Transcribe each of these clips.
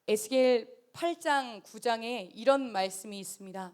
에스겔 8장 9장에 이런 말씀이 있습니다.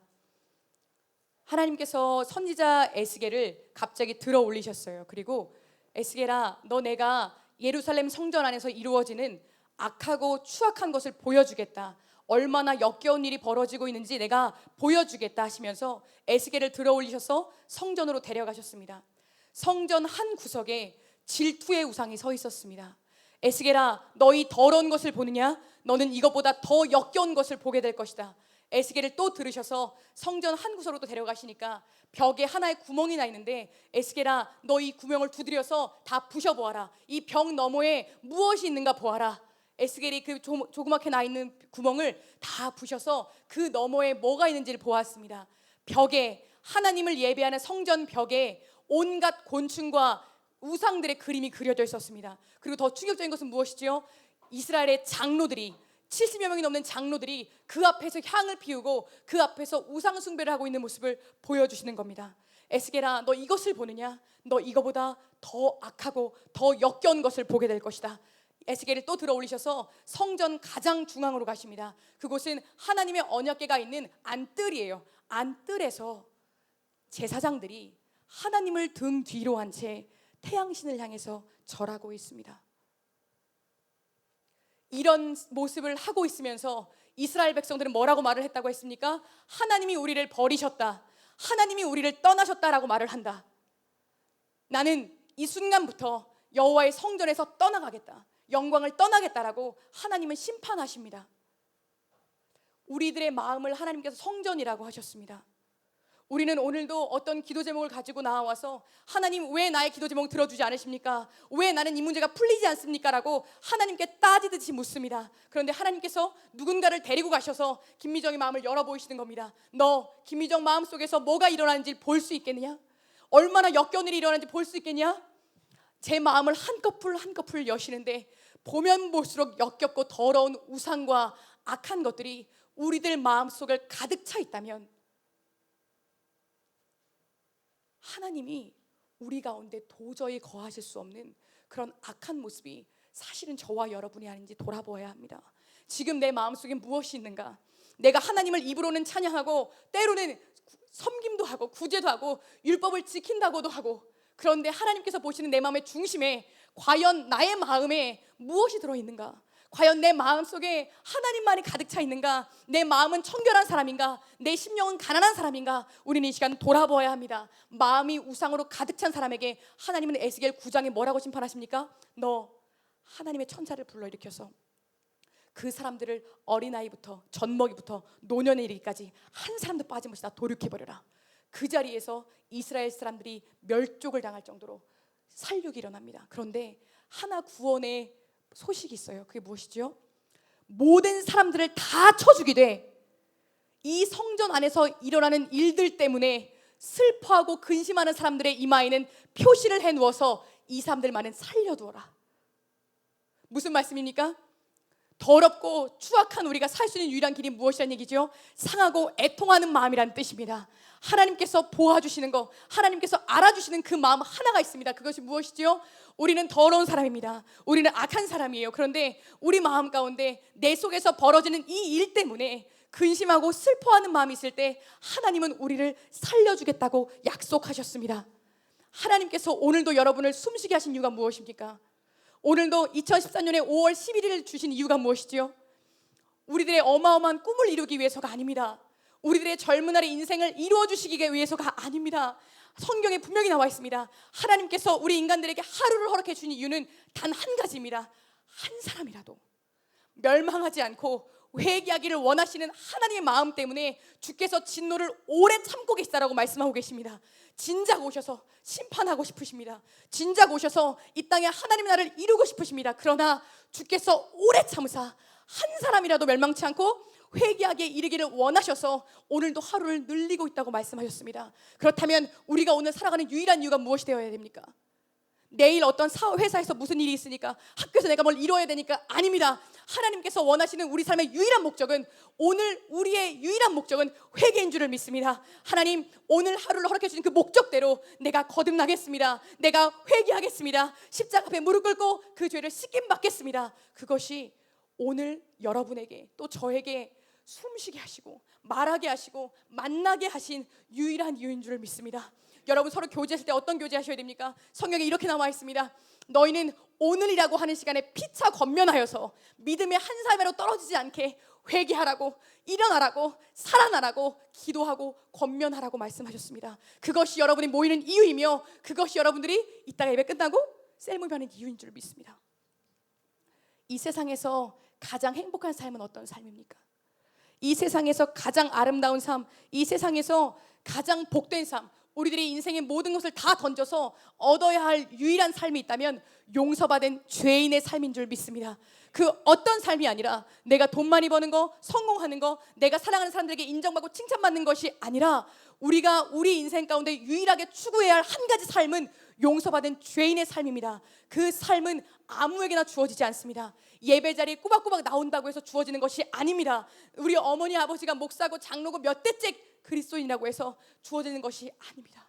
하나님께서 선지자 에스겔을 갑자기 들어 올리셨어요. 그리고 에스겔아, 너 내가 예루살렘 성전 안에서 이루어지는 악하고 추악한 것을 보여주겠다. 얼마나 역겨운 일이 벌어지고 있는지 내가 보여주겠다 하시면서 에스겔을 들어 올리셔서 성전으로 데려가셨습니다. 성전 한 구석에 질투의 우상이 서 있었습니다. 에스겔아, 너희 더러운 것을 보느냐? 너는 이것보다 더 역겨운 것을 보게 될 것이다. 에스겔을 또 들으셔서 성전 한 구석으로 또 데려가시니까 벽에 하나의 구멍이 나 있는데, 에스겔아, 너 이 구멍을 두드려서 다 부셔보아라. 이 벽 너머에 무엇이 있는가 보아라. 에스겔이 그 조그맣게 나 있는 구멍을 다 부셔서 그 너머에 뭐가 있는지를 보았습니다. 벽에, 하나님을 예배하는 성전 벽에 온갖 곤충과 우상들의 그림이 그려져 있었습니다. 그리고 더 충격적인 것은 무엇이죠? 이스라엘의 장로들이, 70여 명이 넘는 장로들이 그 앞에서 향을 피우고 그 앞에서 우상 숭배를 하고 있는 모습을 보여주시는 겁니다. 에스겔아, 너 이것을 보느냐? 너 이거보다 더 악하고 더 역겨운 것을 보게 될 것이다. 에스겔을 또 들어 올리셔서 성전 가장 중앙으로 가십니다. 그곳은 하나님의 언약궤가 있는 안뜰이에요. 안뜰에서 제사장들이 하나님을 등 뒤로 한 채 태양신을 향해서 절하고 있습니다. 이런 모습을 하고 있으면서 이스라엘 백성들은 뭐라고 말을 했다고 했습니까? 하나님이 우리를 버리셨다, 하나님이 우리를 떠나셨다라고 말을 한다. 나는 이 순간부터 여호와의 성전에서 떠나가겠다, 영광을 떠나겠다라고 하나님은 심판하십니다. 우리들의 마음을 하나님께서 성전이라고 하셨습니다. 우리는 오늘도 어떤 기도 제목을 가지고 나와서 하나님, 왜 나의 기도 제목 들어주지 않으십니까? 왜 나는 이 문제가 풀리지 않습니까? 라고 하나님께 따지듯이 묻습니다. 그런데 하나님께서 누군가를 데리고 가셔서 김미정의 마음을 열어보이시는 겁니다. 너 김미정 마음속에서 뭐가 일어나는지 볼 수 있겠느냐? 얼마나 역겨운 일이 일어나는지 볼 수 있겠냐? 제 마음을 한꺼풀 한꺼풀 여시는데 보면 볼수록 역겹고 더러운 우상과 악한 것들이 우리들 마음속을 가득 차 있다면 하나님이 우리 가운데 도저히 거하실 수 없는 그런 악한 모습이 사실은 저와 여러분이 아닌지 돌아보아야 합니다. 지금 내 마음속에 무엇이 있는가? 내가 하나님을 입으로는 찬양하고 때로는 섬김도 하고 구제도 하고 율법을 지킨다고도 하고, 그런데 하나님께서 보시는 내 마음의 중심에 과연 나의 마음에 무엇이 들어있는가? 과연 내 마음속에 하나님만이 가득 차 있는가? 내 마음은 청결한 사람인가? 내 심령은 가난한 사람인가? 우리는 이 시간 돌아보아야 합니다. 마음이 우상으로 가득 찬 사람에게 하나님은 에스겔 9장에 뭐라고 심판하십니까? 너 하나님의 천사를 불러일으켜서 그 사람들을 어린아이부터 젖먹이부터 노년에 이르기까지 한 사람도 빠짐없이 다 도륙해버려라. 그 자리에서 이스라엘 사람들이 멸족을 당할 정도로 살육이 일어납니다. 그런데 하나 구원의 소식이 있어요. 그게 무엇이죠? 모든 사람들을 다 쳐 죽이되 이 성전 안에서 일어나는 일들 때문에 슬퍼하고 근심하는 사람들의 이마에는 표시를 해놓아서 이 사람들만은 살려두어라. 무슨 말씀입니까? 더럽고 추악한 우리가 살 수 있는 유일한 길이 무엇이라는 얘기죠? 상하고 애통하는 마음이라는 뜻입니다. 하나님께서 보아주시는 거, 하나님께서 알아주시는 그 마음 하나가 있습니다. 그것이 무엇이죠? 우리는 더러운 사람입니다. 우리는 악한 사람이에요. 그런데 우리 마음 가운데 내 속에서 벌어지는 이 일 때문에 근심하고 슬퍼하는 마음이 있을 때 하나님은 우리를 살려주겠다고 약속하셨습니다. 하나님께서 오늘도 여러분을 숨쉬게 하신 이유가 무엇입니까? 오늘도 2014년에 5월 11일을 주신 이유가 무엇이지요? 우리들의 어마어마한 꿈을 이루기 위해서가 아닙니다. 우리들의 젊은 날의 인생을 이루어 주시기 위해서가 아닙니다. 성경에 분명히 나와 있습니다. 하나님께서 우리 인간들에게 하루를 허락해 주신 이유는 단 한 가지입니다. 한 사람이라도 멸망하지 않고 회개하기를 원하시는 하나님의 마음 때문에 주께서 진노를 오래 참고 계시다라고 말씀하고 계십니다. 진작 오셔서 심판하고 싶으십니다. 진작 오셔서 이 땅에 하나님의 나라를 이루고 싶으십니다. 그러나 주께서 오래 참으사 한 사람이라도 멸망치 않고 회개하게 이르기를 원하셔서 오늘도 하루를 늘리고 있다고 말씀하셨습니다. 그렇다면 우리가 오늘 살아가는 유일한 이유가 무엇이 되어야 됩니까? 내일 어떤 회사에서 무슨 일이 있으니까, 학교에서 내가 뭘 이뤄야 되니까 아닙니다. 하나님께서 원하시는 우리 삶의 유일한 목적은, 오늘 우리의 유일한 목적은 회개인 줄을 믿습니다. 하나님, 오늘 하루를 허락해 주신 그 목적대로 내가 거듭나겠습니다. 내가 회개하겠습니다. 십자가 앞에 무릎 꿇고 그 죄를 씻김 받겠습니다. 그것이 오늘 여러분에게 또 저에게 숨쉬게 하시고 말하게 하시고 만나게 하신 유일한 이유인 줄을 믿습니다. 여러분 서로 교제했을 때 어떤 교제하셔야 됩니까? 성경에 이렇게 나와 있습니다. 너희는 오늘이라고 하는 시간에 피차 권면하여서 믿음의 한 사매로 떨어지지 않게 회개하라고, 일어나라고, 살아나라고, 기도하고 권면하라고 말씀하셨습니다. 그것이 여러분이 모이는 이유이며 그것이 여러분들이 이따가 예배 끝나고 셀모임하는 이유인 줄 믿습니다. 이 세상에서 가장 행복한 삶은 어떤 삶입니까? 이 세상에서 가장 아름다운 삶, 이 세상에서 가장 복된 삶, 우리들이 인생의 모든 것을 다 던져서 얻어야 할 유일한 삶이 있다면 용서받은 죄인의 삶인 줄 믿습니다. 그 어떤 삶이 아니라 내가 돈 많이 버는 거, 성공하는 거, 내가 사랑하는 사람들에게 인정받고 칭찬받는 것이 아니라 우리가 우리 인생 가운데 유일하게 추구해야 할 한 가지 삶은 용서받은 죄인의 삶입니다. 그 삶은 아무에게나 주어지지 않습니다. 예배 자리에 꼬박꼬박 나온다고 해서 주어지는 것이 아닙니다. 우리 어머니 아버지가 목사고 장로고 몇 대째 그리스도인이라고 해서 주어지는 것이 아닙니다.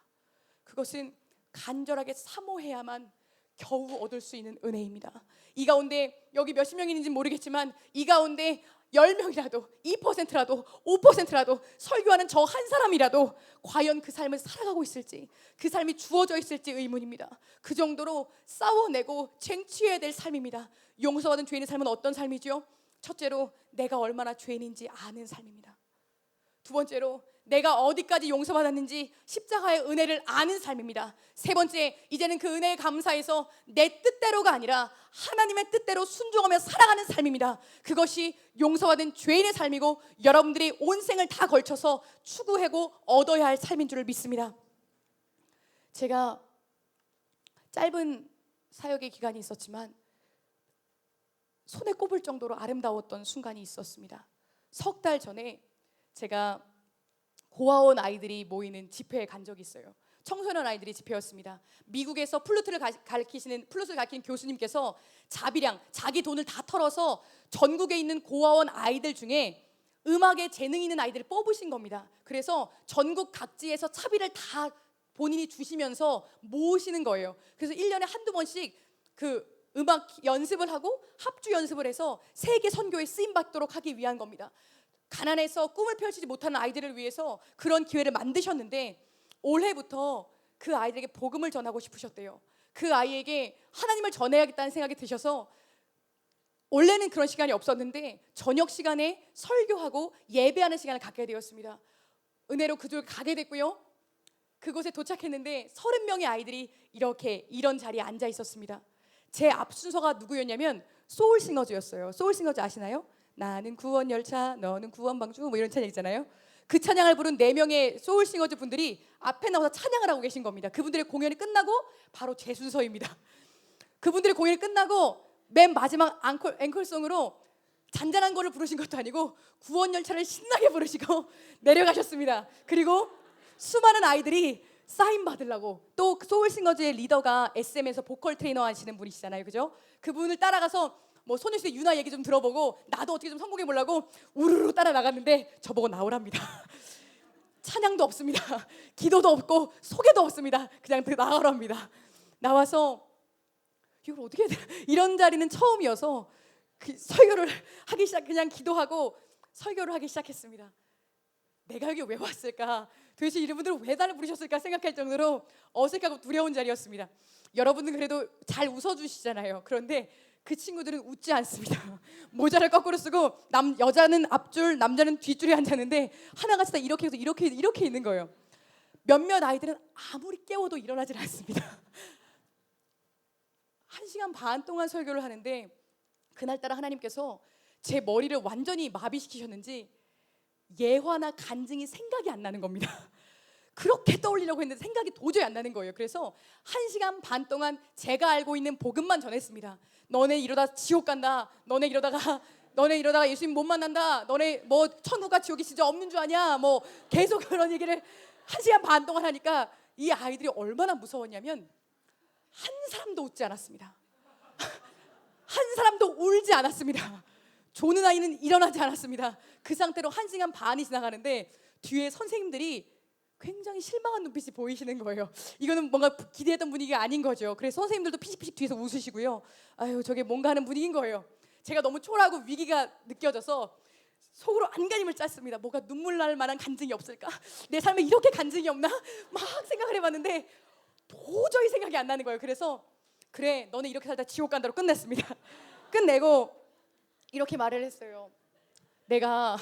그것은 간절하게 사모해야만 겨우 얻을 수 있는 은혜입니다. 이 가운데 여기 몇십 명인지 모르겠지만 이 가운데 10명이라도 2%라도 5%라도 설교하는 저 한 사람이라도 과연 그 삶을 살아가고 있을지, 그 삶이 주어져 있을지 의문입니다. 그 정도로 싸워내고 쟁취해야 될 삶입니다. 용서받은 죄인의 삶은 어떤 삶이죠? 첫째로 내가 얼마나 죄인인지 아는 삶입니다. 두 번째로 내가 어디까지 용서받았는지 십자가의 은혜를 아는 삶입니다. 세 번째, 이제는 그 은혜에 감사해서 내 뜻대로가 아니라 하나님의 뜻대로 순종하며 살아가는 삶입니다. 그것이 용서받은 죄인의 삶이고 여러분들이 온 생을 다 걸쳐서 추구하고 얻어야 할 삶인 줄 믿습니다. 제가 짧은 사역의 기간이 있었지만 손에 꼽을 정도로 아름다웠던 순간이 있었습니다. 석 달 전에 제가 고아원 아이들이 모이는 집회에 간 적이 있어요. 청소년 아이들이 집회였습니다. 미국에서 플루트를 가르치는 교수님께서 자비량, 자기 돈을 다 털어서 전국에 있는 고아원 아이들 중에 음악에 재능 있는 아이들을 뽑으신 겁니다. 그래서 전국 각지에서 차비를 다 본인이 주시면서 모으시는 거예요. 그래서 1년에 한두 번씩 그 음악 연습을 하고 합주 연습을 해서 세계 선교에 쓰임받도록 하기 위한 겁니다. 가난해서 꿈을 펼치지 못하는 아이들을 위해서 그런 기회를 만드셨는데 올해부터 그 아이들에게 복음을 전하고 싶으셨대요. 그 아이에게 하나님을 전해야겠다는 생각이 드셔서 원래는 그런 시간이 없었는데 저녁 시간에 설교하고 예배하는 시간을 갖게 되었습니다. 은혜로 그쪽에 가게 됐고요. 그곳에 도착했는데 30명의 아이들이 이런 자리에 앉아 있었습니다. 제 앞 순서가 누구였냐면 소울싱어즈였어요. 소울싱어즈 아시나요? 나는 구원 열차, 너는 구원 방주, 뭐 이런 찬양 있잖아요. 그 찬양을 부른 4명의 소울싱어즈 분들이 앞에 나와서 찬양을 하고 계신 겁니다. 그분들의 공연이 끝나고 바로 제 순서입니다. 그분들의 공연이 끝나고 맨 마지막 앵콜송으로 잔잔한 거를 부르신 것도 아니고 구원 열차를 신나게 부르시고 내려가셨습니다. 그리고 수많은 아이들이 사인 받으려고, 또 소울싱어즈의 리더가 SM에서 보컬 트레이너 하시는 분이시잖아요, 그죠? 그분을 따라가서 뭐 소녀시대 유나 얘기 좀 들어보고 나도 어떻게 좀 성공해 보려고 우르르 따라 나갔는데 저보고 나오랍니다. 찬양도 없습니다. 기도도 없고 소개도 없습니다. 그냥 나가랍니다. 나와서 이걸 어떻게 해야 되나? 이런 자리는 처음이어서 설교를 하기 그냥 기도하고 설교를 하기 시작했습니다. 내가 여기 왜 왔을까? 도대체 이분들은 왜 나를 부르셨을까 생각할 정도로 어색하고 두려운 자리였습니다. 여러분은 그래도 잘 웃어주시잖아요. 그런데 그 친구들은 웃지 않습니다. 모자를 거꾸로 쓰고 여자는 앞줄, 남자는 뒷줄에 앉았는데 하나같이 다 이렇게 해서 이렇게 있는 거예요. 몇몇 아이들은 아무리 깨워도 일어나질 않습니다. 1시간 반 동안 설교를 하는데 그날따라 하나님께서 제 머리를 완전히 마비시키셨는지 예화나 간증이 생각이 안 나는 겁니다. 그렇게 떠올리려고 했는데 생각이 도저히 안 나는 거예요. 그래서 1시간 반 동안 제가 알고 있는 복음만 전했습니다. 너네 이러다 지옥 간다. 너네 이러다가 예수님 못 만난다. 너네 뭐 천국과 지옥이 진짜 없는 줄 아냐. 뭐 계속 그런 얘기를 1시간 반 동안 하니까 이 아이들이 얼마나 무서웠냐면 한 사람도 웃지 않았습니다. 한 사람도 울지 않았습니다. 조는 아이는 일어나지 않았습니다. 그 상태로 1시간 반이 지나가는데 뒤에 선생님들이 굉장히 실망한 눈빛이 보이시는 거예요. 이거는 뭔가 기대했던 분위기가 아닌 거죠. 그래서 선생님들도 피식피식 뒤에서 웃으시고요. 아유, 저게 뭔가 하는 분위기인 거예요. 제가 너무 초라하고 위기가 느껴져서 속으로 안간힘을 짰습니다. 뭐가 눈물 날 만한 간증이 없을까? 내 삶에 이렇게 간증이 없나? 막 생각을 해봤는데 도저히 생각이 안 나는 거예요. 그래서 그래, 너는 이렇게 살다 지옥 간다로 끝냈습니다. 끝내고 이렇게 말을 했어요. 내가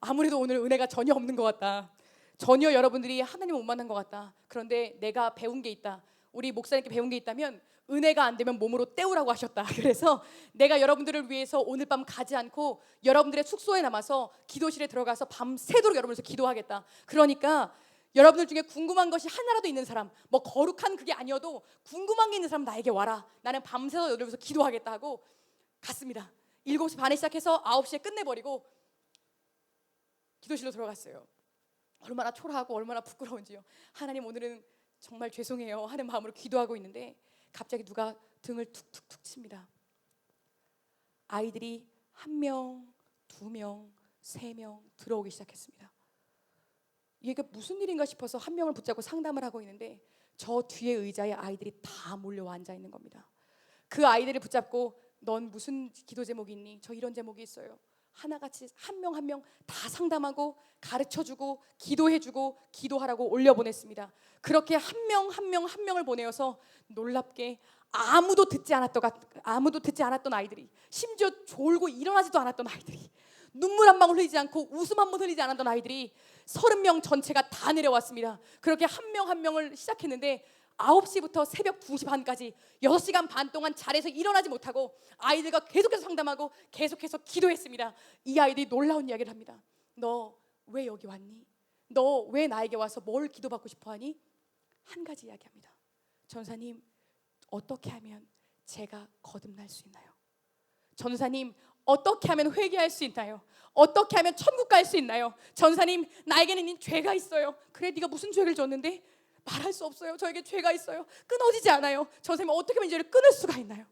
아무래도 오늘 은혜가 전혀 없는 것 같다. 전혀 여러분들이 하나님을 못 만난 것 같다. 그런데 내가 배운 게 있다. 우리 목사님께 배운 게 있다면 은혜가 안 되면 몸으로 때우라고 하셨다. 그래서 내가 여러분들을 위해서 오늘 밤 가지 않고 여러분들의 숙소에 남아서 기도실에 들어가서 밤새도록 여러분을 위해서 기도하겠다. 그러니까 여러분들 중에 궁금한 것이 하나라도 있는 사람, 뭐 거룩한 그게 아니어도 궁금한 게 있는 사람 나에게 와라. 나는 밤새서 여러분을 위해서 기도하겠다 하고 갔습니다. 7시 반에 시작해서 9시에 끝내버리고 기도실로 들어갔어요. 얼마나 초라하고 얼마나 부끄러운지요. 하나님, 오늘은 정말 죄송해요 하는 마음으로 기도하고 있는데 갑자기 누가 등을 툭툭툭 칩니다. 아이들이 1명, 2명, 3명 들어오기 시작했습니다. 이게 무슨 일인가 싶어서 1명을 붙잡고 상담을 하고 있는데 저 뒤에 의자에 아이들이 다 몰려와 앉아 있는 겁니다. 그 아이들을 붙잡고 넌 무슨 기도 제목이 있니? 저 이런 제목이 있어요. 하나같이 한 명 한 명 다 상담하고 가르쳐주고 기도해주고 기도하라고 올려보냈습니다. 그렇게 한 명 한 명 한 명을 보내어서 놀랍게 아무도 듣지 않았던 아이들이, 심지어 졸고 일어나지도 않았던 아이들이, 눈물 한 방울 흘리지 않고 웃음 한 번 흘리지 않았던 아이들이 30명 전체가 다 내려왔습니다. 그렇게 한 명 한 명을 시작했는데 9시부터 새벽 2시 반까지 6시간 반 동안 자리에서 일어나지 못하고 아이들과 계속해서 상담하고 계속해서 기도했습니다. 이 아이들이 놀라운 이야기를 합니다. 너 왜 여기 왔니? 너 왜 나에게 와서 뭘 기도받고 싶어 하니? 한 가지 이야기합니다. 전사님, 어떻게 하면 제가 거듭날 수 있나요? 전사님, 어떻게 하면 회개할 수 있나요? 어떻게 하면 천국 갈 수 있나요? 전사님, 나에게는 죄가 있어요. 그래, 네가 무슨 죄를 졌는데? 말할 수 없어요. 저에게 죄가 있어요. 끊어지지 않아요. 전사님, 어떻게 하면 이 죄를 끊을 수가 있나요?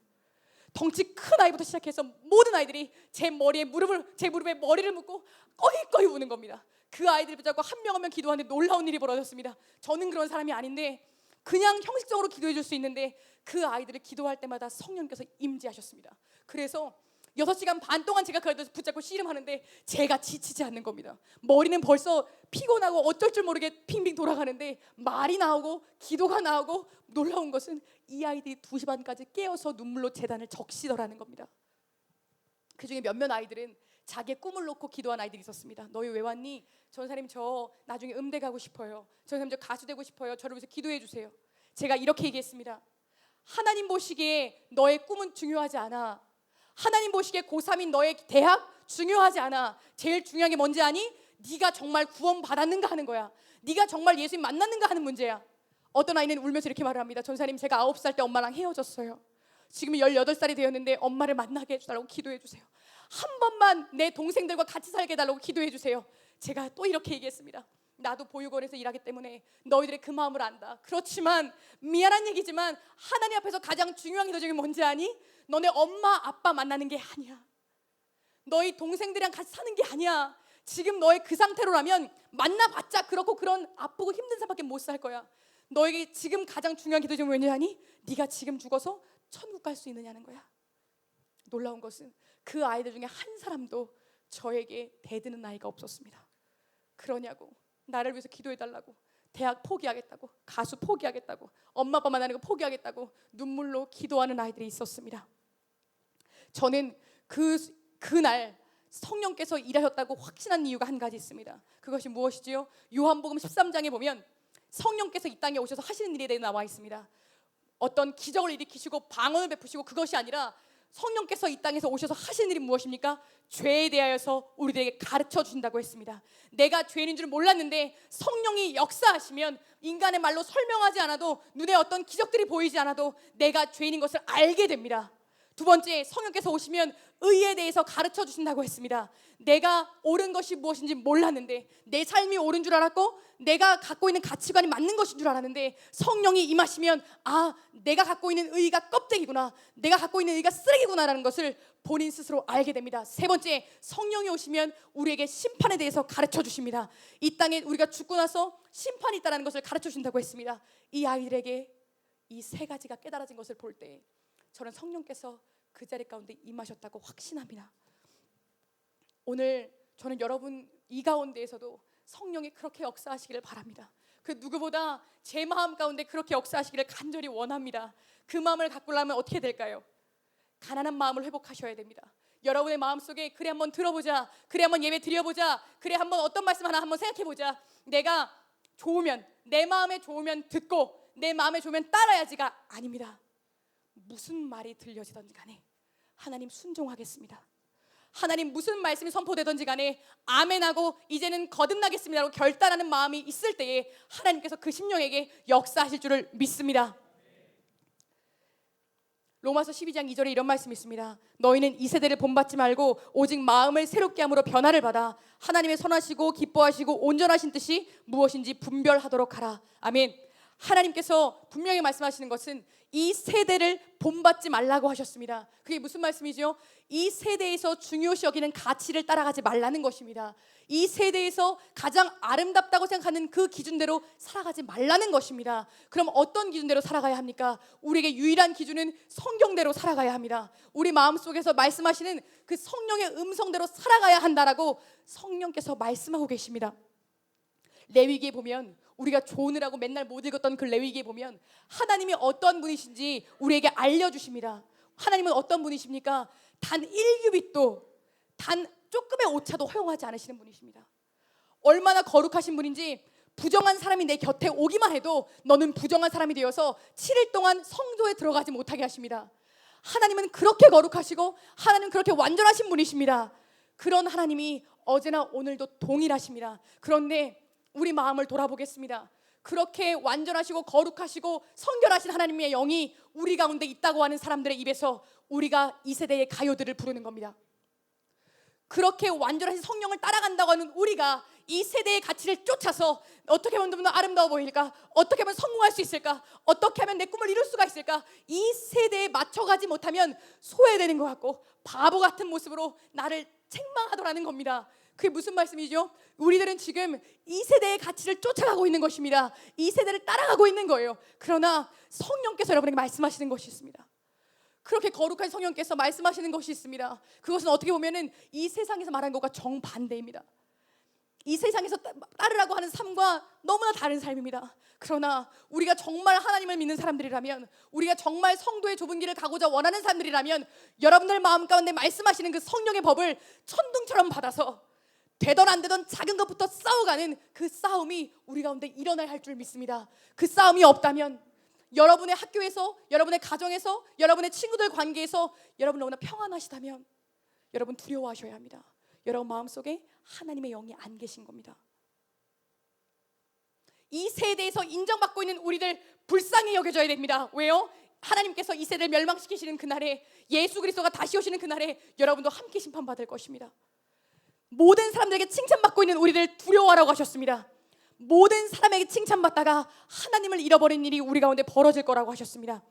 덩치 큰 아이부터 시작해서 모든 아이들이 제 무릎에 머리를 묻고 꺼이꺼이 우는 겁니다. 그 아이들을 붙잡고 한 명 한 명 기도하는데 놀라운 일이 벌어졌습니다. 저는 그런 사람이 아닌데 그냥 형식적으로 기도해 줄 수 있는데 그 아이들을 기도할 때마다 성령께서 임재하셨습니다. 그래서 6시간 반 동안 제가 그 아이들 붙잡고 씨름하는데 제가 지치지 않는 겁니다. 머리는 벌써 피곤하고 어쩔 줄 모르게 빙빙 돌아가는데 말이 나오고 기도가 나오고 놀라운 것은 이 아이들이 2시 반까지 깨어서 눈물로 제단을 적시더라는 겁니다. 그중에 몇몇 아이들은 자기의 꿈을 놓고 기도한 아이들이 있었습니다. 너희 왜 왔니? 전사님, 저 나중에 음대 가고 싶어요. 전사님, 저 가수 되고 싶어요. 저를 위해서 기도해 주세요. 제가 이렇게 얘기했습니다. 하나님 보시기에 너의 꿈은 중요하지 않아. 하나님 보시기에 고3인 너의 대학 중요하지 않아. 제일 중요한 게 뭔지 아니? 네가 정말 구원 받았는가 하는 거야. 네가 정말 예수님 만났는가 하는 문제야. 어떤 아이는 울면서 이렇게 말을 합니다. 전사님, 제가 9살 때 엄마랑 헤어졌어요. 지금 18살이 되었는데 엄마를 만나게 해달라고 기도해 주세요. 한 번만 내 동생들과 같이 살게 해달라고 기도해 주세요. 제가 또 이렇게 얘기했습니다. 나도 보육원에서 일하기 때문에 너희들의 그 마음을 안다. 그렇지만 미안한 얘기지만 하나님 앞에서 가장 중요한 기도적인 뭔지 아니? 너네 엄마 아빠 만나는 게 아니야. 너희 동생들이랑 같이 사는 게 아니야. 지금 너의 그 상태로라면 만나봤자 그렇고 그런 아프고 힘든 삶밖에 못 살 거야. 너에게 지금 가장 중요한 기도적인 뭔지 아니? 네가 지금 죽어서 천국 갈 수 있느냐는 거야. 놀라운 것은 그 아이들 중에 한 사람도 저에게 대드는 아이가 없었습니다. 그러냐고, 나를 위해서 기도해달라고, 대학 포기하겠다고, 가수 포기하겠다고, 엄마 아빠 만나는 거 포기하겠다고 눈물로 기도하는 아이들이 있었습니다. 저는 그날 성령께서 일하셨다고 확신한 이유가 한 가지 있습니다. 그것이 무엇이지요? 요한복음 13장에 보면 성령께서 이 땅에 오셔서 하시는 일에 대해 나와 있습니다. 어떤 기적을 일으키시고 방언을 베푸시고 그것이 아니라 성령께서 이 땅에서 오셔서 하시는 일이 무엇입니까? 죄에 대하여서 우리들에게 가르쳐 주신다고 했습니다. 내가 죄인인 줄 몰랐는데 성령이 역사하시면 인간의 말로 설명하지 않아도, 눈에 어떤 기적들이 보이지 않아도 내가 죄인인 것을 알게 됩니다. 두 번째, 성령께서 오시면 의에 대해서 가르쳐 주신다고 했습니다. 내가 옳은 것이 무엇인지 몰랐는데, 내 삶이 옳은 줄 알았고 내가 갖고 있는 가치관이 맞는 것인 줄 알았는데 성령이 임하시면 아, 내가 갖고 있는 의가 껍데기구나, 내가 갖고 있는 의가 쓰레기구나라는 것을 본인 스스로 알게 됩니다. 세 번째, 성령이 오시면 우리에게 심판에 대해서 가르쳐 주십니다. 이 땅에 우리가 죽고 나서 심판이 있다는 것을 가르쳐 주신다고 했습니다. 이 아이들에게 이 세 가지가 깨달아진 것을 볼 때 저는 성령께서 그 자리 가운데 임하셨다고 확신합니다. 오늘 저는 여러분 이 가운데에서도 성령이 그렇게 역사하시기를 바랍니다. 그 누구보다 제 마음 가운데 그렇게 역사하시기를 간절히 원합니다. 그 마음을 갖고려면 어떻게 될까요? 가난한 마음을 회복하셔야 됩니다. 여러분의 마음속에 그래 한번 들어보자, 그래 한번 예배 드려보자, 그래 한번 어떤 말씀 하나 한번 생각해보자. 내가 좋으면, 내 마음에 좋으면 듣고 내 마음에 좋으면 따라야지가 아닙니다. 무슨 말이 들려지든지 간에 하나님 순종하겠습니다. 하나님 무슨 말씀이 선포되든지 간에 아멘하고 이제는 거듭나겠습니다라고 결단하는 마음이 있을 때에 하나님께서 그 심령에게 역사하실 줄을 믿습니다. 로마서 12장 2절에 이런 말씀이 있습니다. 너희는 이 세대를 본받지 말고 오직 마음을 새롭게 함으로 변화를 받아 하나님의 선하시고 기뻐하시고 온전하신 뜻이 무엇인지 분별하도록 하라. 아멘. 하나님께서 분명히 말씀하시는 것은 이 세대를 본받지 말라고 하셨습니다. 그게 무슨 말씀이죠? 이 세대에서 중요시 여기는 가치를 따라가지 말라는 것입니다. 이 세대에서 가장 아름답다고 생각하는 그 기준대로 살아가지 말라는 것입니다. 그럼 어떤 기준대로 살아가야 합니까? 우리에게 유일한 기준은 성경대로 살아가야 합니다. 우리 마음속에서 말씀하시는 그 성령의 음성대로 살아가야 한다라고 성령께서 말씀하고 계십니다. 레위기에 보면 우리가 조언을 하고 맨날 못 읽었던 그 레위기에 보면 하나님이 어떤 분이신지 우리에게 알려주십니다. 하나님은 어떤 분이십니까? 단 1규빗도 단 조금의 오차도 허용하지 않으시는 분이십니다. 얼마나 거룩하신 분인지 부정한 사람이 내 곁에 오기만 해도 너는 부정한 사람이 되어서 7일 동안 성소에 들어가지 못하게 하십니다. 하나님은 그렇게 거룩하시고 하나님은 그렇게 완전하신 분이십니다. 그런 하나님이 어제나 오늘도 동일하십니다. 그런데 우리 마음을 돌아보겠습니다. 그렇게 완전하시고 거룩하시고 성결하신 하나님의 영이 우리 가운데 있다고 하는 사람들의 입에서 우리가 이 세대의 가요들을 부르는 겁니다. 그렇게 완전하신 성령을 따라간다고 하는 우리가 이 세대의 가치를 쫓아서 어떻게 하면 좀 더 아름다워 보일까? 어떻게 하면 성공할 수 있을까? 어떻게 하면 내 꿈을 이룰 수가 있을까? 이 세대에 맞춰가지 못하면 소외되는 것 같고 바보 같은 모습으로 나를 책망하더라는 겁니다. 그게 무슨 말씀이죠? 우리들은 지금 이 세대의 가치를 쫓아가고 있는 것입니다. 이 세대를 따라가고 있는 거예요. 그러나 성령께서 여러분에게 말씀하시는 것이 있습니다. 그렇게 거룩한 성령께서 말씀하시는 것이 있습니다. 그것은 어떻게 보면은 이 세상에서 말하는 것과 정반대입니다. 이 세상에서 따르라고 하는 삶과 너무나 다른 삶입니다. 그러나 우리가 정말 하나님을 믿는 사람들이라면, 우리가 정말 성도의 좁은 길을 가고자 원하는 사람들이라면 여러분들 마음 가운데 말씀하시는 그 성령의 법을 천둥처럼 받아서 되던 안 되던 작은 것부터 싸워가는 그 싸움이 우리 가운데 일어나야 할 줄 믿습니다. 그 싸움이 없다면 여러분의 학교에서, 여러분의 가정에서, 여러분의 친구들 관계에서 여러분 너무나 평안하시다면 여러분 두려워하셔야 합니다. 여러분 마음속에 하나님의 영이 안 계신 겁니다. 이 세대에서 인정받고 있는 우리들 불쌍히 여겨줘야 됩니다. 왜요? 하나님께서 이 세대를 멸망시키시는 그날에, 예수 그리스도가 다시 오시는 그날에 여러분도 함께 심판받을 것입니다. 모든 사람들에게 칭찬받고 있는 우리를 두려워하라고 하셨습니다. 모든 사람에게 칭찬받다가 하나님을 잃어버린 일이 우리 가운데 벌어질 거라고 하셨습니다.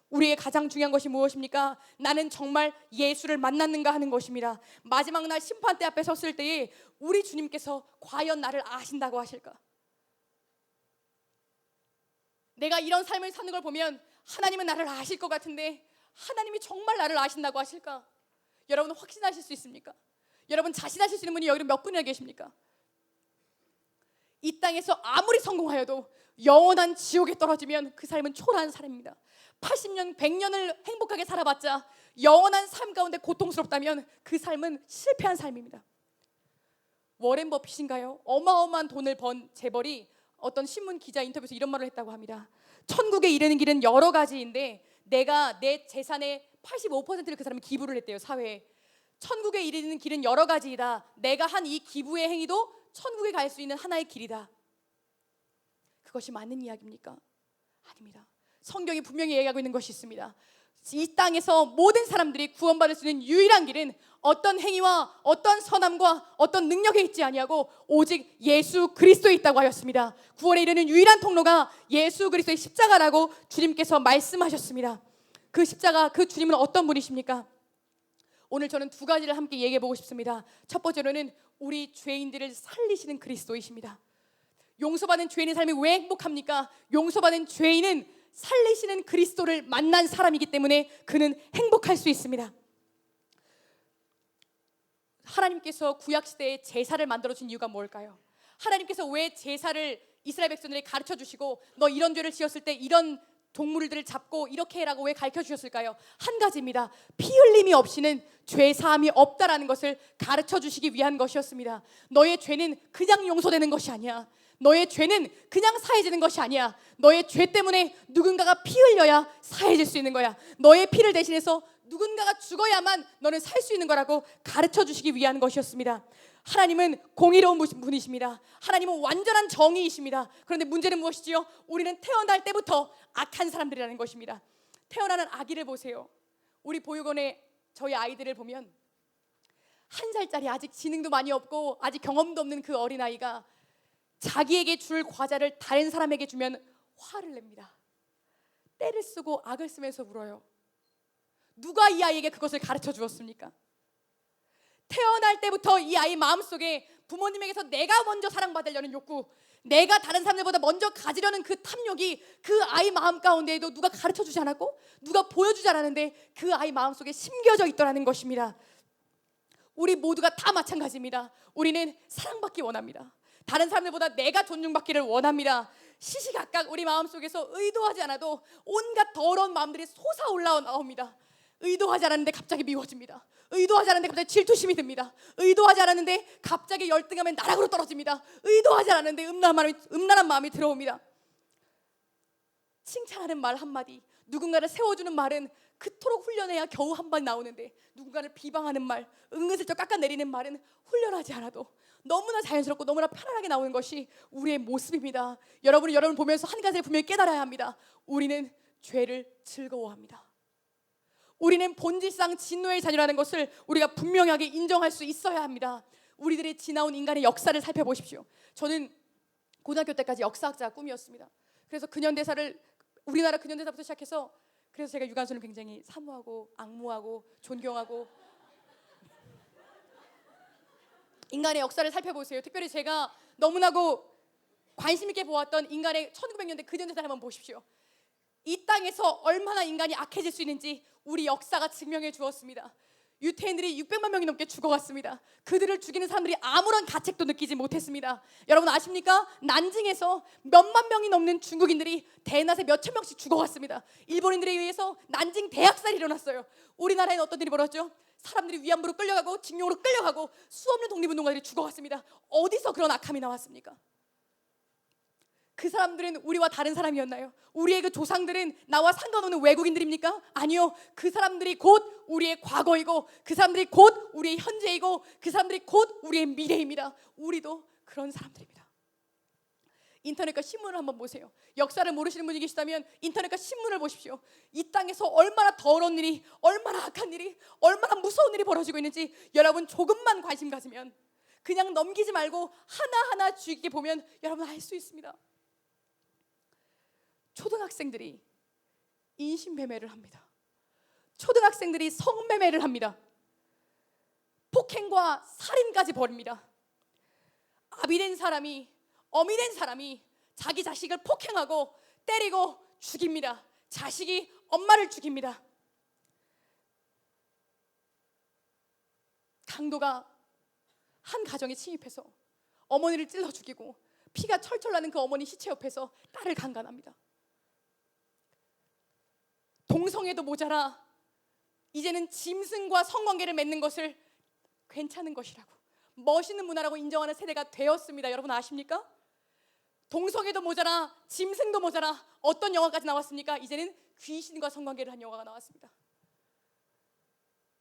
우리의 가장 중요한 것이 무엇입니까? 나는 정말 예수를 만났는가 하는 것입니다. 마지막 날 심판대 앞에 섰을 때에 우리 주님께서 과연 나를 아신다고 하실까? 내가 이런 삶을 사는 걸 보면 하나님은 나를 아실 것 같은데 하나님이 정말 나를 아신다고 하실까? 여러분 확신하실 수 있습니까? 여러분 자신하실 수 있는 분이 여기 몇 분이나 계십니까? 이 땅에서 아무리 성공하여도 영원한 지옥에 떨어지면 그 삶은 초라한 삶입니다. 80년, 100년을 행복하게 살아봤자 영원한 삶 가운데 고통스럽다면 그 삶은 실패한 삶입니다. 워렌 버핏인가요? 어마어마한 돈을 번 재벌이 어떤 신문 기자 인터뷰에서 이런 말을 했다고 합니다. 천국에 이르는 길은 여러 가지인데 내가 내 재산의 85%를 그 사람이 기부를 했대요, 사회에. 천국에 이르는 길은 여러 가지이다. 내가 한 이 기부의 행위도 천국에 갈 수 있는 하나의 길이다. 그것이 맞는 이야기입니까? 아닙니다. 성경이 분명히 얘기하고 있는 것이 있습니다. 이 땅에서 모든 사람들이 구원받을 수 있는 유일한 길은 어떤 행위와 어떤 선함과 어떤 능력에 있지 아니하고 오직 예수 그리스도에 있다고 하였습니다. 구원에 이르는 유일한 통로가 예수 그리스도의 십자가라고 주님께서 말씀하셨습니다. 그 십자가, 그 주님은 어떤 분이십니까? 오늘 저는 두 가지를 함께 얘기해 보고 싶습니다. 첫 번째로는 우리 죄인들을 살리시는 그리스도이십니다. 용서받은 죄인의 삶이 왜 행복합니까? 용서받은 죄인은 살리시는 그리스도를 만난 사람이기 때문에 그는 행복할 수 있습니다. 하나님께서 구약시대에 제사를 만들어준 이유가 뭘까요? 하나님께서 왜 제사를 이스라엘 백성들에게 가르쳐 주시고 너 이런 죄를 지었을 때 이런 동물들을 잡고 이렇게 해라고 왜 가르쳐 주셨을까요? 한 가지입니다. 피 흘림이 없이는 죄 사함이 없다라는 것을 가르쳐 주시기 위한 것이었습니다. 너의 죄는 그냥 용서되는 것이 아니야. 너의 죄는 그냥 사해지는 것이 아니야. 너의 죄 때문에 누군가가 피 흘려야 사해질 수 있는 거야. 너의 피를 대신해서 누군가가 죽어야만 너는 살 수 있는 거라고 가르쳐 주시기 위한 것이었습니다. 하나님은 공의로운 분이십니다. 하나님은 완전한 정의이십니다. 그런데 문제는 무엇이지요? 우리는 태어날 때부터 악한 사람들이라는 것입니다. 태어나는 아기를 보세요. 우리 보육원에 저희 아이들을 보면 1살짜리 아직 지능도 많이 없고 아직 경험도 없는 그 어린아이가 자기에게 줄 과자를 다른 사람에게 주면 화를 냅니다. 떼를 쓰고 악을 쓰면서 울어요. 누가 이 아이에게 그것을 가르쳐 주었습니까? 태어날 때부터 이 아이 마음속에 부모님에게서 내가 먼저 사랑받으려는 욕구, 내가 다른 사람들보다 먼저 가지려는 그 탐욕이 그 아이 마음 가운데에도 누가 가르쳐 주지 않았고 누가 보여주지 않았는데 그 아이 마음속에 심겨져 있더라는 것입니다. 우리 모두가 다 마찬가지입니다. 우리는 사랑받기 원합니다. 다른 사람들보다 내가 존중받기를 원합니다. 시시각각 우리 마음속에서 의도하지 않아도 온갖 더러운 마음들이 솟아올라옵니다. 의도하지 않았는데 갑자기 미워집니다. 의도하지 않았는데 갑자기 질투심이 듭니다. 의도하지 않았는데 갑자기 열등하면 나락으로 떨어집니다. 의도하지 않았는데 음란한 마음이 들어옵니다. 칭찬하는 말 한마디, 누군가를 세워주는 말은 그토록 훈련해야 겨우 한 번 나오는데 누군가를 비방하는 말, 은근슬쩍 깎아내리는 말은 훈련하지 않아도 너무나 자연스럽고 너무나 편안하게 나오는 것이 우리의 모습입니다. 여러분 보면서 한 가지를 분명히 깨달아야 합니다. 우리는 죄를 즐거워합니다. 우리는 본질상 진노의 자녀라는 것을 우리가 분명하게 인정할 수 있어야 합니다. 우리들의 지나온 인간의 역사를 살펴보십시오. 저는 고등학교 때까지 역사학자가 꿈이었습니다. 그래서 우리나라 근현대사부터 시작해서 그래서 제가 유관순을 굉장히 사모하고 악무하고 존경하고 인간의 역사를 살펴보세요. 특별히 제가 너무나도 관심 있게 보았던 인간의 1900년대 근현대사를 한번 보십시오. 이 땅에서 얼마나 인간이 악해질 수 있는지 우리 역사가 증명해 주었습니다. 유태인들이 600만 명이 넘게 죽어갔습니다. 그들을 죽이는 사람들이 아무런 가책도 느끼지 못했습니다. 여러분 아십니까? 난징에서 몇만 명이 넘는 중국인들이 대낮에 몇천 명씩 죽어갔습니다. 일본인들에 의해서 난징 대학살이 일어났어요. 우리나라에는 어떤 일이 벌어졌죠? 사람들이 위안부로 끌려가고 징용으로 끌려가고 수없는 독립운동가들이 죽어갔습니다. 어디서 그런 악함이 나왔습니까? 그 사람들은 우리와 다른 사람이었나요? 우리의 그 조상들은 나와 상관없는 외국인들입니까? 아니요. 그 사람들이 곧 우리의 과거이고 그 사람들이 곧 우리의 현재이고 그 사람들이 곧 우리의 미래입니다. 우리도 그런 사람들입니다. 인터넷과 신문을 한번 보세요. 역사를 모르시는 분이 계시다면 인터넷과 신문을 보십시오. 이 땅에서 얼마나 더러운 일이, 얼마나 악한 일이, 얼마나 무서운 일이 벌어지고 있는지 여러분 조금만 관심 가지면 그냥 넘기지 말고 하나하나 주의 깊게 보면 여러분 알 수 있습니다. 초등학생들이 인신매매를 합니다. 초등학생들이 성매매를 합니다. 폭행과 살인까지 벌입니다. 아비 된 사람이, 어미 된 사람이 자기 자식을 폭행하고 때리고 죽입니다. 자식이 엄마를 죽입니다. 강도가 한 가정에 침입해서 어머니를 찔러 죽이고 피가 철철 나는 그 어머니 시체 옆에서 딸을 강간합니다. 동성애도 모자라 이제는 짐승과 성관계를 맺는 것을 괜찮은 것이라고 멋있는 문화라고 인정하는 세대가 되었습니다. 여러분 아십니까? 동성애도 모자라 짐승도 모자라 어떤 영화까지 나왔습니까? 이제는 귀신과 성관계를 한 영화가 나왔습니다.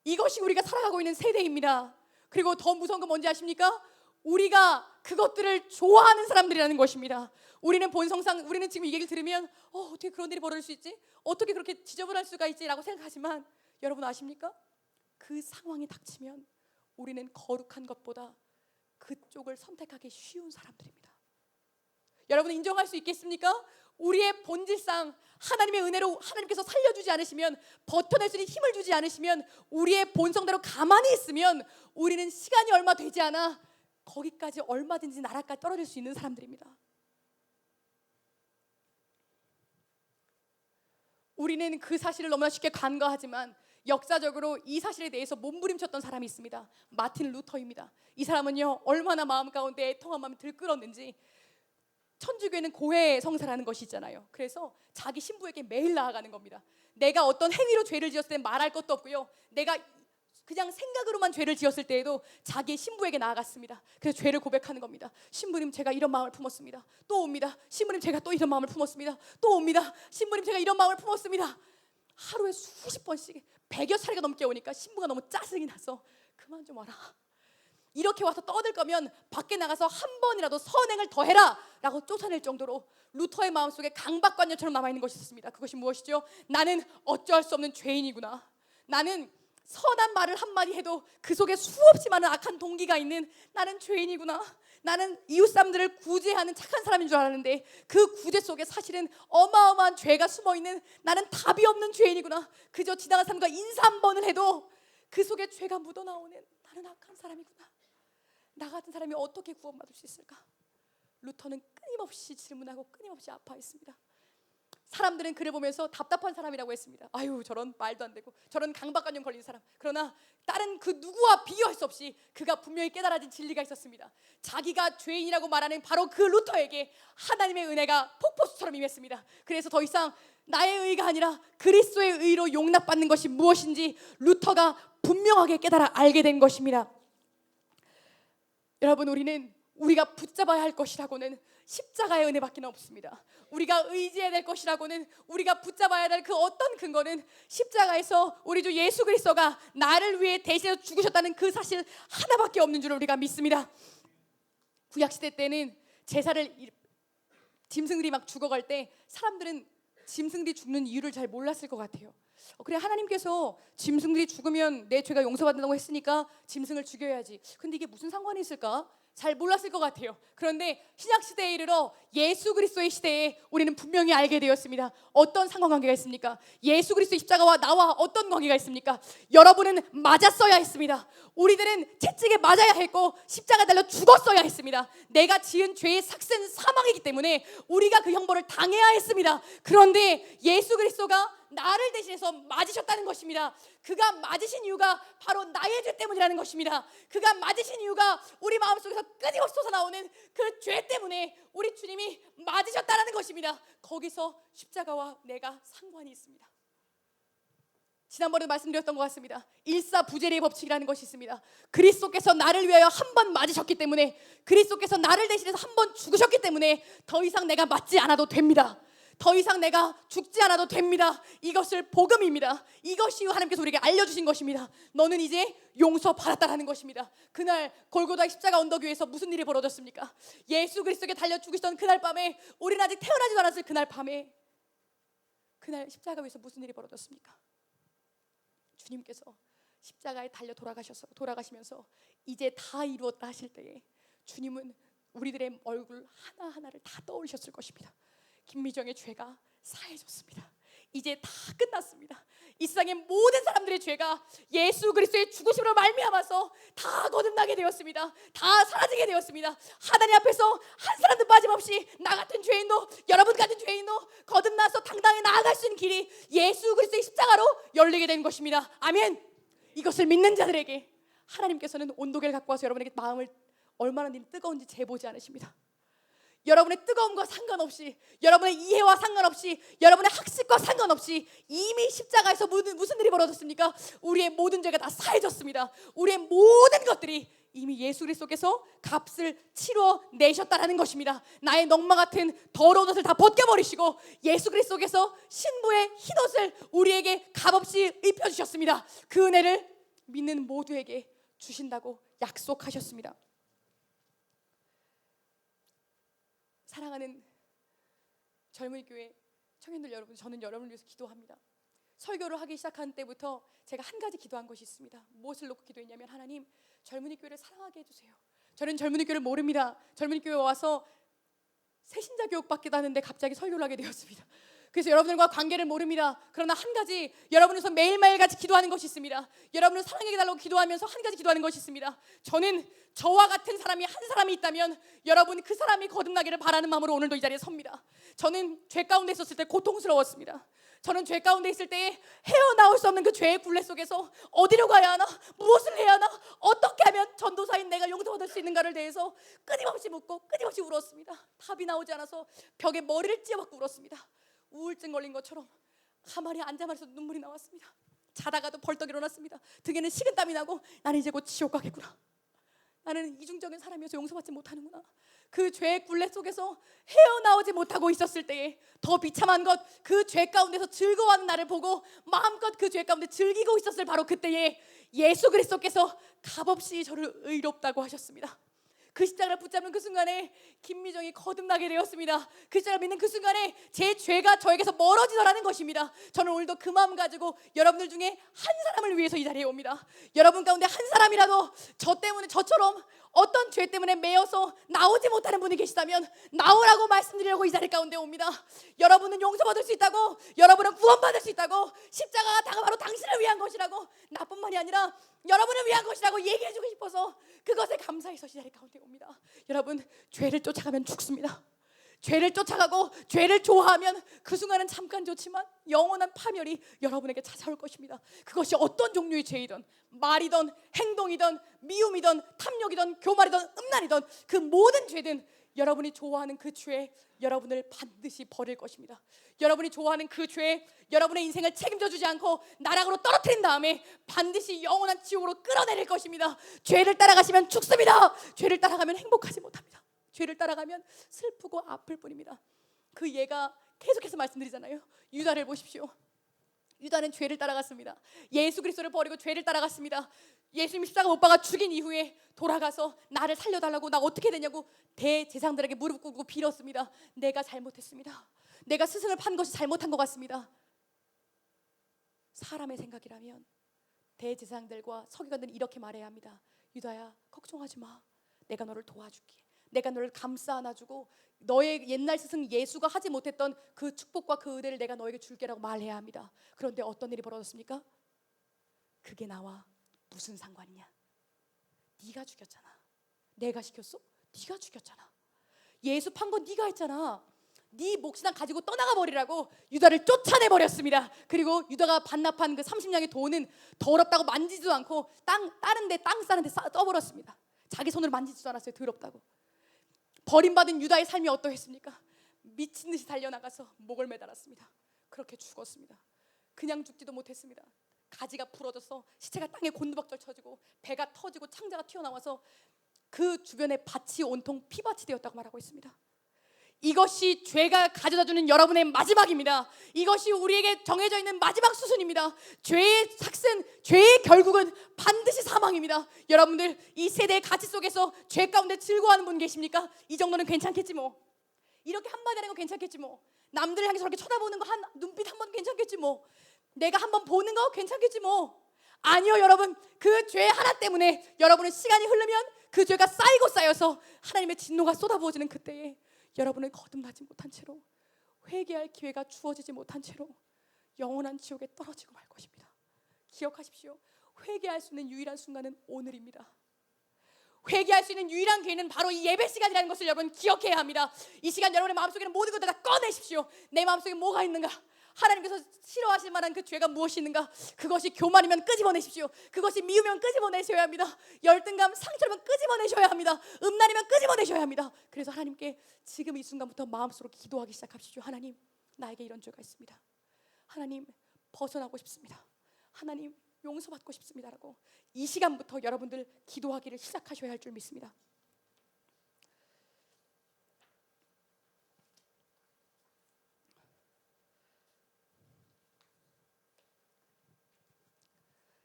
이것이 우리가 살아가고 있는 세대입니다. 그리고 더 무서운 건 뭔지 아십니까? 우리가 그것들을 좋아하는 사람들이라는 것입니다. 우리는 본성상 우리는 지금 이 얘기를 들으면 어떻게 그런 일이 벌어질 수 있지? 어떻게 그렇게 지저분할 수가 있지라고 생각하지만 여러분 아십니까? 그 상황이 닥치면 우리는 거룩한 것보다 그쪽을 선택하기 쉬운 사람들입니다. 여러분 인정할 수 있겠습니까? 우리의 본질상 하나님의 은혜로 하나님께서 살려주지 않으시면 버텨낼 수 있는 힘을 주지 않으시면 우리의 본성대로 가만히 있으면 우리는 시간이 얼마 되지 않아 거기까지 얼마든지 나라까지 떨어질 수 있는 사람들입니다. 우리는 그 사실을 너무나 쉽게 간과하지만 역사적으로 이 사실에 대해서 몸부림쳤던 사람이 있습니다. 마틴 루터입니다. 이 사람은요, 얼마나 마음 가운데 애통한 마음이 들끓었는지, 천주교에는 고해 성사라는 것이 있잖아요. 그래서 자기 신부에게 매일 나아가는 겁니다. 내가 어떤 행위로 죄를 지었을 때 말할 것도 없고요, 내가 그냥 생각으로만 죄를 지었을 때에도 자기 신부에게 나아갔습니다. 그래서 죄를 고백하는 겁니다. 신부님, 제가 이런 마음을 품었습니다. 또 옵니다. 신부님, 제가 또 이런 마음을 품었습니다. 또 옵니다. 신부님, 제가 이런 마음을 품었습니다. 하루에 수십 번씩 100여 차례가 넘게 오니까 신부가 너무 짜증이 나서 그만 좀 와라, 이렇게 와서 떠들 거면 밖에 나가서 한 번이라도 선행을 더 해라 라고 쫓아낼 정도로 루터의 마음속에 강박관념처럼 남아있는 것이 있었습니다. 그것이 무엇이죠? 나는 어쩔 수 없는 죄인이구나. 나는 선한 말을 한마디 해도 그 속에 수없이 많은 악한 동기가 있는 나는 죄인이구나. 나는 이웃 사람들을 구제하는 착한 사람인 줄 알았는데 그 구제 속에 사실은 어마어마한 죄가 숨어있는 나는 답이 없는 죄인이구나. 그저 지나간 사람과 인사 한 번을 해도 그 속에 죄가 묻어나오는 나는 악한 사람이구나. 나 같은 사람이 어떻게 구원받을 수 있을까? 루터는 끊임없이 질문하고 끊임없이 아파했습니다. 사람들은 그를 보면서 답답한 사람이라고 했습니다. 아유, 저런 말도 안 되고 저런 강박관념 걸린 사람. 그러나 다른 그 누구와 비교할 수 없이 그가 분명히 깨달아진 진리가 있었습니다. 자기가 죄인이라고 말하는 바로 그 루터에게 하나님의 은혜가 폭포수처럼 임했습니다. 그래서 더 이상 나의 의가 아니라 그리스도의 의로 용납받는 것이 무엇인지 루터가 분명하게 깨달아 알게 된 것입니다. 여러분, 우리가 붙잡아야 할 것이라고는 십자가의 은혜밖에 없습니다. 우리가 의지해야 될 것이라고는, 우리가 붙잡아야 될 그 어떤 근거는 십자가에서 우리 주 예수 그리스도가 나를 위해 대신해서 죽으셨다는 그 사실 하나밖에 없는 줄 우리가 믿습니다. 구약시대 때는 제사를 짐승들이 막 죽어갈 때 사람들은 짐승들이 죽는 이유를 잘 몰랐을 것 같아요. 그래, 하나님께서 짐승들이 죽으면 내 죄가 용서받는다고 했으니까 짐승을 죽여야지. 근데 이게 무슨 상관이 있을까? 잘 몰랐을 것 같아요. 그런데 신약시대에 이르러 예수 그리스도의 시대에 우리는 분명히 알게 되었습니다. 어떤 상관관계가 있습니까? 예수 그리스도의 십자가와 나와 어떤 관계가 있습니까? 여러분은 맞았어야 했습니다. 우리들은 채찍에 맞아야 했고 십자가 달려 죽었어야 했습니다. 내가 지은 죄의 삭은 사망이기 때문에 우리가 그 형벌을 당해야 했습니다. 그런데 예수 그리스도가 나를 대신해서 맞으셨다는 것입니다. 그가 맞으신 이유가 바로 나의 죄 때문이라는 것입니다. 그가 맞으신 이유가 우리 마음속에서 끊임없이 솟아나오는 그 죄 때문에 우리 주님이 맞으셨다는 것입니다. 거기서 십자가와 내가 상관이 있습니다. 지난번에도 말씀드렸던 것 같습니다. 일사부재리의 법칙이라는 것이 있습니다. 그리스도께서 나를 위하여 한 번 맞으셨기 때문에, 그리스도께서 나를 대신해서 한 번 죽으셨기 때문에 더 이상 내가 맞지 않아도 됩니다. 더 이상 내가 죽지 않아도 됩니다. 이것을 복음입니다. 이것이 하나님께서 우리에게 알려주신 것입니다. 너는 이제 용서받았다라는 것입니다. 그날 골고다 십자가 언덕 위에서 무슨 일이 벌어졌습니까? 예수 그리스도께 달려 죽으시던 그날 밤에, 우리는 아직 태어나지도 않았을 그날 밤에, 그날 십자가 위에서 무슨 일이 벌어졌습니까? 주님께서 십자가에 달려 돌아가시면서 이제 다 이루었다 하실 때에 주님은 우리들의 얼굴 하나하나를 다 떠올리셨을 것입니다. 김미정의 죄가 사해졌습니다. 이제 다 끝났습니다. 이 세상의 모든 사람들의 죄가 예수 그리스도의 죽으심으로 말미암아서 다 거듭나게 되었습니다. 다 사라지게 되었습니다. 하나님 앞에서 한 사람도 빠짐없이 나 같은 죄인도, 여러분 같은 죄인도 거듭나서 당당히 나아갈 수 있는 길이 예수 그리스도의 십자가로 열리게 된 것입니다. 아멘. 이것을 믿는 자들에게 하나님께서는 온도계를 갖고 와서 여러분에게 마음을 얼마나 뜨거운지 재보지 않으십니다. 여러분의 뜨거움과 상관없이, 여러분의 이해와 상관없이, 여러분의 학식과 상관없이 이미 십자가에서 무슨 일이 벌어졌습니까? 우리의 모든 죄가 다 사해졌습니다. 우리의 모든 것들이 이미 예수 그리스도께서 값을 치러 내셨다라는 것입니다. 나의 넉마 같은 더러운 옷을 다 벗겨버리시고 예수 그리스도께서 신부의 흰옷을 우리에게 값없이 입혀주셨습니다. 그 은혜를 믿는 모두에게 주신다고 약속하셨습니다. 사랑하는 젊은 교회 청년들 여러분, 저는 여러분을 위해서 기도합니다. 설교를 하기 시작한 때부터 제가 한 가지 기도한 것이 있습니다. 무엇을 놓고 기도했냐면, 하나님, 젊은이 교회를 사랑하게 해주세요. 저는 젊은이 교회를 모릅니다. 젊은이 교회에 와서 새신자 교육 받기도 하는데 갑자기 설교를 하게 되었습니다. 그래서 여러분들과 관계를 모릅니다. 그러나 한 가지, 여러분에서 매일매일 같이 기도하는 것이 있습니다. 여러분을 사랑해 달라고 기도하면서 한 가지 기도하는 것이 있습니다. 저는 저와 같은 사람이 한 사람이 있다면 여러분 그 사람이 거듭나기를 바라는 마음으로 오늘도 이 자리에 섭니다. 저는 죄 가운데 있었을 때 고통스러웠습니다. 저는 죄 가운데 있을 때에 헤어나올 수 없는 그 죄의 굴레 속에서 어디로 가야 하나, 무엇을 해야 하나, 어떻게 하면 전도사인 내가 용서받을 수 있는가를 대해서 끊임없이 묻고 끊임없이 울었습니다. 답이 나오지 않아서 벽에 머리를 찧어박고 울었습니다. 우울증 걸린 것처럼 가만히 앉아만 있어도 눈물이 나왔습니다. 자다가도 벌떡 일어났습니다. 등에는 식은땀이 나고 나는 이제 곧 지옥 가겠구나. 나는 이중적인 사람이어서 용서받지 못하는구나. 그 죄의 굴레 속에서 헤어나오지 못하고 있었을 때에 더 비참한 것, 그 죄 가운데서 즐거워하는 나를 보고 마음껏 그 죄 가운데 즐기고 있었을 바로 그때에 예수 그리스도께서 값없이 저를 의롭다고 하셨습니다. 그 십자가를 붙잡는 그 순간에 김미정이 거듭나게 되었습니다. 그 십자가를 믿는 그 순간에 제 죄가 저에게서 멀어지더라는 것입니다. 저는 오늘도 그 마음 가지고 여러분들 중에 한 사람을 위해서 이 자리에 옵니다. 여러분 가운데 한 사람이라도 저 때문에, 저처럼 어떤 죄 때문에 매여서 나오지 못하는 분이 계시다면 나오라고 말씀드리려고 이 자리 가운데 옵니다. 여러분은 용서받을 수 있다고, 여러분은 구원받을 수 있다고, 십자가가 바로 당신을 위한 것이라고, 나뿐만이 아니라 여러분을 위한 것이라고 얘기해주고 싶어서 그것에 감사해서 이 자리 가운데 옵니다. 여러분, 죄를 쫓아가면 죽습니다. 죄를 쫓아가고 죄를 좋아하면 그 순간은 잠깐 좋지만 영원한 파멸이 여러분에게 찾아올 것입니다. 그것이 어떤 종류의 죄이든, 말이든 행동이든 미움이든 탐욕이든 교말이든 음란이든 그 모든 죄든 여러분이 좋아하는 그 죄 여러분을 반드시 버릴 것입니다. 여러분이 좋아하는 그 죄 여러분의 인생을 책임져 주지 않고 나락으로 떨어뜨린 다음에 반드시 영원한 지옥으로 끌어내릴 것입니다. 죄를 따라가시면 죽습니다. 죄를 따라가면 행복하지 못합니다. 죄를 따라가면 슬프고 아플 뿐입니다. 그 예가 계속해서 말씀드리잖아요. 유다를 보십시오. 유다는 죄를 따라갔습니다. 예수 그리스도를 버리고 죄를 따라갔습니다. 예수님 십자가 못 박아 죽인 이후에 돌아가서 나를 살려달라고, 나 어떻게 되냐고 대제사장들에게 무릎 꿇고 빌었습니다. 내가 잘못했습니다. 내가 스승을 판 것이 잘못한 것 같습니다. 사람의 생각이라면 대제사장들과 서기관들은 이렇게 말해야 합니다. 유다야, 걱정하지 마. 내가 너를 도와줄게. 내가 너를 감싸 안아주고 너의 옛날 스승 예수가 하지 못했던 그 축복과 그 은혜를 내가 너에게 줄게라고 말해야 합니다. 그런데 어떤 일이 벌어졌습니까? 그게 나와 무슨 상관이냐? 네가 죽였잖아. 내가 시켰어? 네가 죽였잖아. 예수 판 건 네가 했잖아. 네 몫이나 가지고 떠나가 버리라고 유다를 쫓아내버렸습니다. 그리고 유다가 반납한 그 30냥의 돈은 더럽다고 만지지도 않고 다른 데 땅 싸는 데 써버렸습니다. 자기 손으로 만지지도 않았어요. 더럽다고. 버림받은 유다의 삶이 어떠했습니까? 미친 듯이 달려나가서 목을 매달았습니다. 그렇게 죽었습니다. 그냥 죽지도 못했습니다. 가지가 부러져서 시체가 땅에 곤두박질 쳐지고 배가 터지고 창자가 튀어나와서 그 주변에 밭이 온통 피밭이 되었다고 말하고 있습니다. 이것이 죄가 가져다주는 여러분의 마지막입니다. 이것이 우리에게 정해져 있는 마지막 수순입니다. 죄의 삭슨, 죄의 결국은 반드시 사망입니다. 여러분들 이 세대의 가치 속에서 죄 가운데 즐거워하는 분 계십니까? 이 정도는 괜찮겠지 뭐. 이렇게 한마디 하는 거 괜찮겠지 뭐. 남들을 향해서 저렇게 쳐다보는 거 한 눈빛 한 번 괜찮겠지 뭐. 내가 한번 보는 거 괜찮겠지 뭐. 아니요, 여러분, 그 죄 하나 때문에 여러분은 시간이 흐르면 그 죄가 쌓이고 쌓여서 하나님의 진노가 쏟아부어지는 그때에 여러분은 거듭나지 못한 채로, 회개할 기회가 주어지지 못한 채로 영원한 지옥에 떨어지고 말 것입니다. 기억하십시오. 회개할 수 있는 유일한 순간은 오늘입니다. 회개할 수 있는 유일한 기회는 바로 이 예배 시간이라는 것을 여러분 기억해야 합니다. 이 시간 여러분의 마음속에 있는 모든 것들 다 꺼내십시오. 내 마음속에 뭐가 있는가? 하나님께서 싫어하실 만한 그 죄가 무엇이 있는가? 그것이 교만이면 끄집어내십시오. 그것이 미우면 끄집어내셔야 합니다. 열등감, 상처면 끄집어내셔야 합니다. 음란이면 끄집어내셔야 합니다. 그래서 하나님께 지금 이 순간부터 마음속으로 기도하기 시작하십시오. 하나님, 나에게 이런 죄가 있습니다. 하나님, 벗어나고 싶습니다. 하나님, 용서받고 싶습니다라고 이 시간부터 여러분들 기도하기를 시작하셔야 할 줄 믿습니다.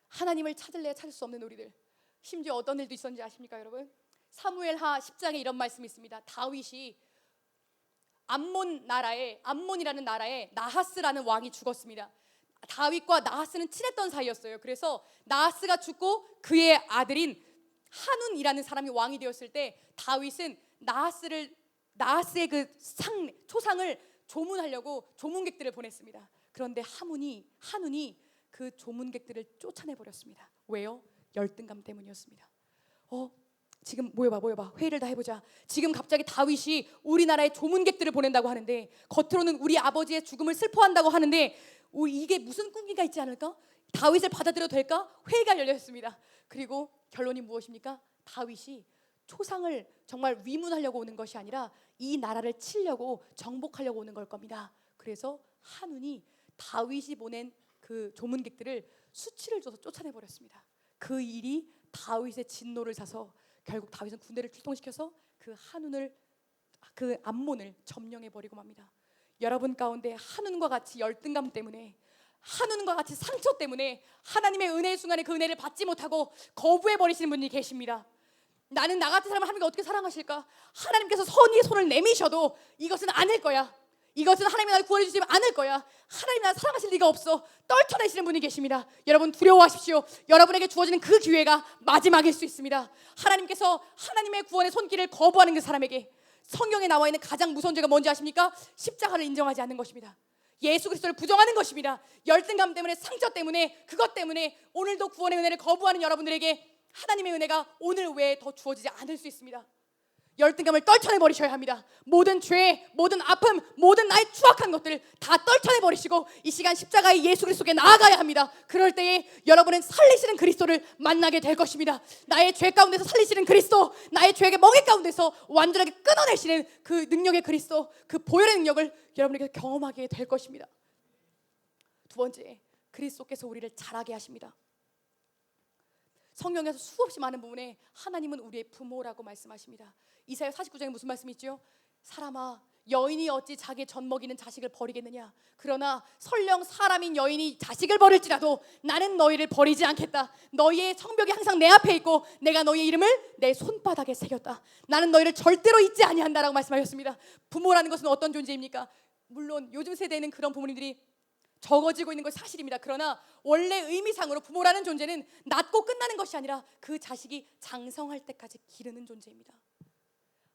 하나님을 찾을래야 찾을 수 없는 우리들, 심지어 어떤 일도 있었는지 아십니까 여러분? 사무엘하 10장에 이런 말씀이 있습니다. 다윗이 암몬이라는 나라에 나하스라는 왕이 죽었습니다. 다윗과 나하스는 친했던 사이였어요. 그래서 나하스가 죽고 그의 아들인 한운이라는 사람이 왕이 되었을 때 다윗은 나하스의 그 초상을 조문하려고 조문객들을 보냈습니다. 그런데 한운이 그 조문객들을 쫓아내버렸습니다. 왜요? 열등감 때문이었습니다. 지금 모여봐. 회의를 다 해보자. 지금 갑자기 다윗이 우리나라에 조문객들을 보낸다고 하는데, 겉으로는 우리 아버지의 죽음을 슬퍼한다고 하는데 이게 무슨 꿈기가 있지 않을까? 다윗을 받아들여도 될까? 회의가 열렸습니다. 그리고 결론이 무엇입니까? 다윗이 초상을 정말 위문하려고 오는 것이 아니라 이 나라를 치려고 정복하려고 오는 걸 겁니다. 그래서 한운이 다윗이 보낸 그 조문객들을 수치를 줘서 쫓아내 버렸습니다. 그 일이 다윗의 진노를 사서 결국 다윗은 군대를 출동시켜서 그 한운을, 그 암몬을 점령해 버리고 맙니다. 여러분 가운데 한운과 같이 열등감 때문에, 한운과 같이 상처 때문에 하나님의 은혜의 순간에 그 은혜를 받지 못하고 거부해 버리시는 분이 계십니다. 나는 나 같은 사람을 하나님께 어떻게 사랑하실까? 하나님께서 선의의 손을 내미셔도 이것은 아닐 거야, 이것은 하나님이 나를 구원해 주시지 않을 거야, 하나님 나를 사랑하실 리가 없어, 떨쳐내시는 분이 계십니다. 여러분 두려워하십시오. 여러분에게 주어지는 그 기회가 마지막일 수 있습니다. 하나님께서 하나님의 구원의 손길을 거부하는 그 사람에게 성경에 나와 있는 가장 무서운 죄가 뭔지 아십니까? 십자가를 인정하지 않는 것입니다. 예수 그리스도를 부정하는 것입니다. 열등감 때문에, 상처 때문에, 그것 때문에 오늘도 구원의 은혜를 거부하는 여러분들에게 하나님의 은혜가 오늘 외에 더 주어지지 않을 수 있습니다. 열등감을 떨쳐내버리셔야 합니다. 모든 죄, 모든 아픔, 모든 나의 추악한 것들을 다 떨쳐내버리시고 이 시간 십자가의 예수 그리스도께 나아가야 합니다. 그럴 때에 여러분은 살리시는 그리스도를 만나게 될 것입니다. 나의 죄 가운데서 살리시는 그리스도, 나의 죄의 멍에 가운데서 완전하게 끊어내시는 그 능력의 그리스도, 그 보혈의 능력을 여러분에게 경험하게 될 것입니다. 두 번째, 그리스도께서 우리를 자라게 하십니다. 성경에서 수없이 많은 부분에 하나님은 우리의 부모라고 말씀하십니다. 이사야 49장에 무슨 말씀이 있죠? 사람아, 여인이 어찌 자기의 젖 먹이는 자식을 버리겠느냐? 그러나 설령 사람인 여인이 자식을 버릴지라도 나는 너희를 버리지 않겠다. 너희의 성벽이 항상 내 앞에 있고 내가 너희의 이름을 내 손바닥에 새겼다. 나는 너희를 절대로 잊지 아니한다라고 말씀하셨습니다. 부모라는 것은 어떤 존재입니까? 물론 요즘 세대에는 그런 부모님들이 적어지고 있는 것이 사실입니다. 그러나 원래 의미상으로 부모라는 존재는 낳고 끝나는 것이 아니라 그 자식이 장성할 때까지 기르는 존재입니다.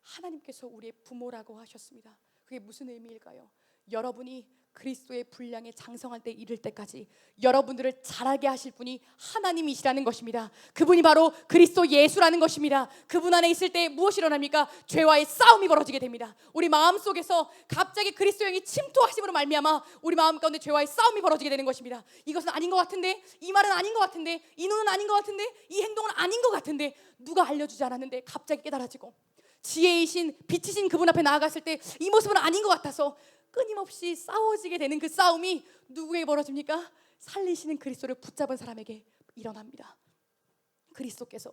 하나님께서 우리의 부모라고 하셨습니다. 그게 무슨 의미일까요? 여러분이 그리스도의 분량에 장성할 때 이를 때까지 여러분들을 자라게 하실 분이 하나님이시라는 것입니다. 그분이 바로 그리스도 예수라는 것입니다. 그분 안에 있을 때 무엇이 일어납니까? 죄와의 싸움이 벌어지게 됩니다. 우리 마음속에서 갑자기 그리스도 영이 침투하심으로 말미암아 우리 마음 가운데 죄와의 싸움이 벌어지게 되는 것입니다. 이것은 아닌 것 같은데, 이 말은 아닌 것 같은데, 이 눈은 아닌 것 같은데, 이 행동은 아닌 것 같은데, 누가 알려주지 않았는데 갑자기 깨달아지고 지혜이신 빛이신 그분 앞에 나아갔을 때 이 모습은 아닌 것 같아서 끊임없이 싸워지게 되는 그 싸움이 누구에게 벌어집니까? 살리시는 그리스도를 붙잡은 사람에게 일어납니다. 그리스도께서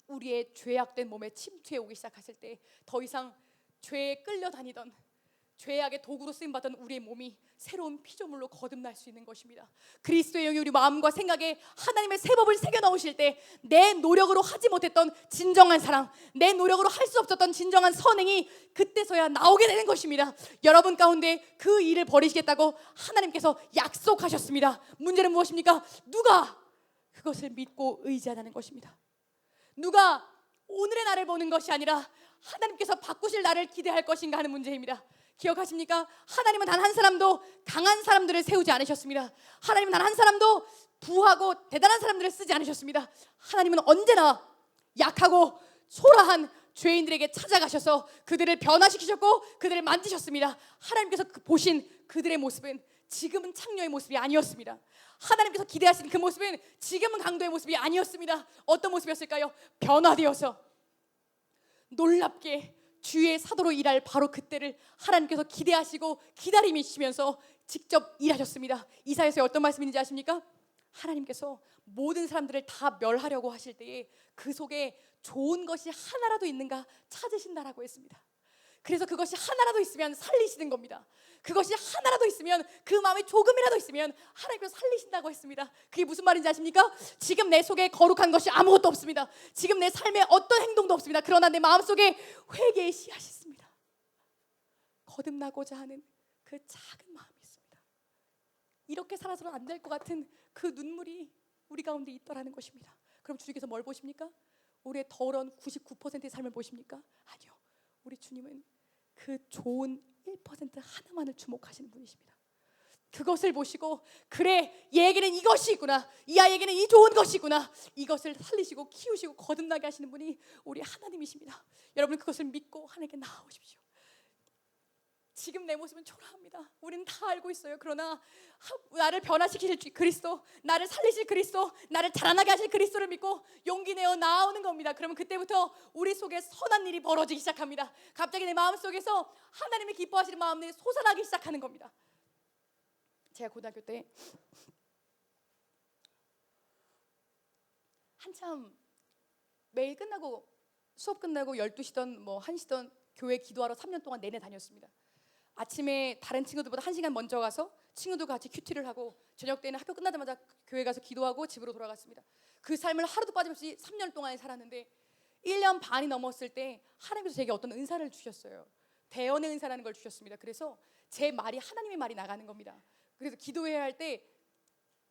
우리의 죄악된 몸에 침투해 오기 시작하실 때 더 이상 죄에 끌려다니던, 죄악의 도구로 쓰임받던 우리의 몸이 새로운 피조물로 거듭날 수 있는 것입니다. 그리스도의 영이 우리 마음과 생각에 하나님의 새 법을 새겨 넣으실 때 내 노력으로 하지 못했던 진정한 사랑, 내 노력으로 할 수 없었던 진정한 선행이 그때서야 나오게 되는 것입니다. 여러분 가운데 그 일을 버리시겠다고 하나님께서 약속하셨습니다. 문제는 무엇입니까? 누가 그것을 믿고 의지하는 것입니다. 누가 오늘의 나를 보는 것이 아니라 하나님께서 바꾸실 나를 기대할 것인가 하는 문제입니다. 기억하십니까? 하나님은 단 한 사람도 강한 사람들을 세우지 않으셨습니다. 하나님은 단 한 사람도 부하고 대단한 사람들을 쓰지 않으셨습니다. 하나님은 언제나 약하고 초라한 죄인들에게 찾아가셔서 그들을 변화시키셨고 그들을 만지셨습니다. 하나님께서 보신 그들의 모습은 지금은 창녀의 모습이 아니었습니다. 하나님께서 기대하시는 그 모습은 지금은 강도의 모습이 아니었습니다. 어떤 모습이었을까요? 변화되어서 놀랍게 주의 사도로 일할 바로 그때를 하나님께서 기대하시고 기다리시면서 직접 일하셨습니다. 이사야서에 어떤 말씀이 있는지 아십니까? 하나님께서 모든 사람들을 다 멸하려고 하실 때에 그 속에 좋은 것이 하나라도 있는가 찾으신다라고 했습니다. 그래서 그것이 하나라도 있으면 살리시는 겁니다. 그것이 하나라도 있으면, 그 마음에 조금이라도 있으면 하나님께서 살리신다고 했습니다. 그게 무슨 말인지 아십니까? 지금 내 속에 거룩한 것이 아무것도 없습니다. 지금 내 삶에 어떤 행동도 없습니다. 그러나 내 마음속에 회개의 씨앗이 있습니다. 거듭나고자 하는 그 작은 마음이 있습니다. 이렇게 살아서는 안 될 것 같은 그 눈물이 우리 가운데 있더라는 것입니다. 그럼 주님께서 뭘 보십니까? 우리의 더러운 99%의 삶을 보십니까? 아니요. 우리 주님은 그 좋은 1% 하나만을 주목하시는 분이십니다. 그것을 보시고, 그래, 얘에게는 이것이 있구나, 이 아이에게는 이 좋은 것이 있구나, 이것을 살리시고 키우시고 거듭나게 하시는 분이 우리 하나님이십니다. 여러분 그것을 믿고 하나님께 나아오십시오. 지금 내 모습은 초라합니다. 우리는 다 알고 있어요. 그러나 나를 변화시키실 그리스도, 나를 살리실 그리스도, 나를 자라나게 하실 그리스도를 믿고 용기 내어 나오는 겁니다. 그러면 그때부터 우리 속에 선한 일이 벌어지기 시작합니다. 갑자기 내 마음속에서 하나님이 기뻐하시는 마음들이 솟아나기 시작하는 겁니다. 제가 고등학교 때 한참 매일 끝나고 수업 끝나고 12시든 뭐 1시든 교회 기도하러 3년 동안 내내 다녔습니다. 아침에 다른 친구들보다 1시간 먼저 가서 친구들과 같이 큐티를 하고 저녁 때는 학교 끝나자마자 교회 가서 기도하고 집으로 돌아갔습니다. 그 삶을 하루도 빠짐없이 3년 동안 살았는데 1년 반이 넘었을 때 하나님께서 제게 어떤 은사를 주셨어요. 대언의 은사라는 걸 주셨습니다. 그래서 제 말이 하나님의 말이 나가는 겁니다. 그래서 기도해야 할 때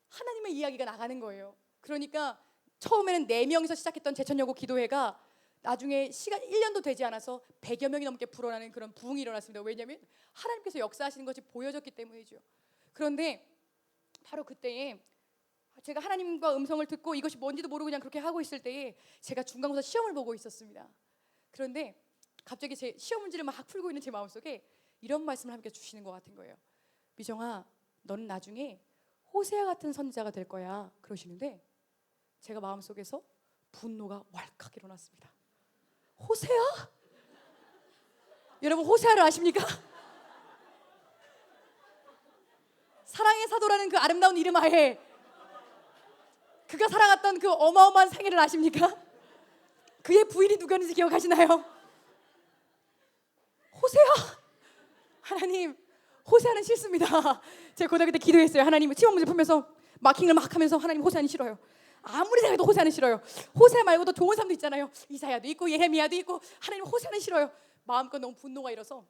하나님의 이야기가 나가는 거예요. 그러니까 처음에는 4명이서 시작했던 제천여고 기도회가 나중에 시간 1년도 되지 않아서 100여 명이 넘게 불어나는 그런 부흥이 일어났습니다. 왜냐하면 하나님께서 역사하시는 것이 보여졌기 때문이죠. 그런데 바로 그때에 제가 하나님과 음성을 듣고 이것이 뭔지도 모르고 그냥 그렇게 하고 있을 때에 제가 중간고사 시험을 보고 있었습니다. 그런데 갑자기 제 시험 문제를 막 풀고 있는 제 마음속에 이런 말씀을 하나님께서 주시는 것 같은 거예요. 미정아, 너는 나중에 호세아 같은 선지자가 될 거야. 그러시는데 제가 마음속에서 분노가 왈칵 일어났습니다. 호세아? 여러분 호세아를 아십니까? 사랑의 사도라는 그 아름다운 이름 하에 그가 살아갔던 그 어마어마한 생애를 아십니까? 그의 부인이 누구였는지 기억하시나요? 호세아! 하나님, 호세아는 싫습니다. 제가 고등학교 때 기도했어요. 하나님, 시험 문제 풀면서 마킹을 막 하면서 하나님 호세아는 싫어요. 아무리 생각해도 호세아는 싫어요. 호세아 말고도 좋은 사람도 있잖아요. 이사야도 있고 예레미야도 있고. 하나님 호세아는 싫어요. 마음껏 너무 분노가 일어서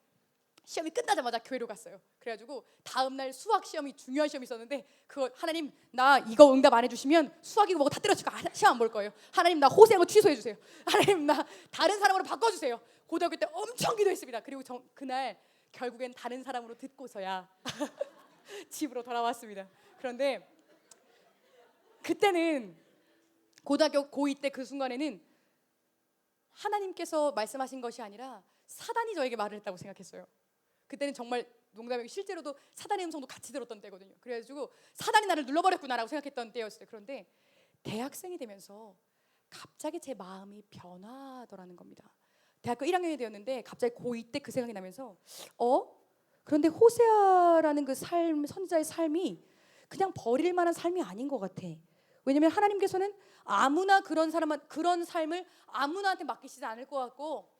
시험이 끝나자마자 교회로 갔어요. 그래가지고 다음날 수학 시험이 중요한 시험이 있었는데 그거 하나님 나 이거 응답 안 해주시면 수학이고 뭐고 다 때려치고 시험 안 볼 거예요. 하나님 나 호세아 거 취소해 주세요. 하나님 나 다른 사람으로 바꿔주세요. 고등학교 때 엄청 기도했습니다. 그리고 그날 결국엔 다른 사람으로 듣고서야 집으로 돌아왔습니다. 그런데 그때는 고등학교 고2 때 그 순간에는 하나님께서 말씀하신 것이 아니라 사단이 저에게 말을 했다고 생각했어요. 그때는 정말 농담이고 실제로도 사단의 음성도 같이 들었던 때거든요. 그래가지고 사단이 나를 눌러버렸구나라고 생각했던 때였어요. 그런데 대학생이 되면서 갑자기 제 마음이 변하더라는 겁니다. 대학교 1학년이 되었는데 갑자기 고2 때 그 생각이 나면서 그런데 호세아라는 그 삶, 선지자의 삶이 그냥 버릴 만한 삶이 아닌 것 같아. 왜냐하면 하나님께서는 아무나 그런 삶을 아무나한테 맡기시지 않을 것 같고,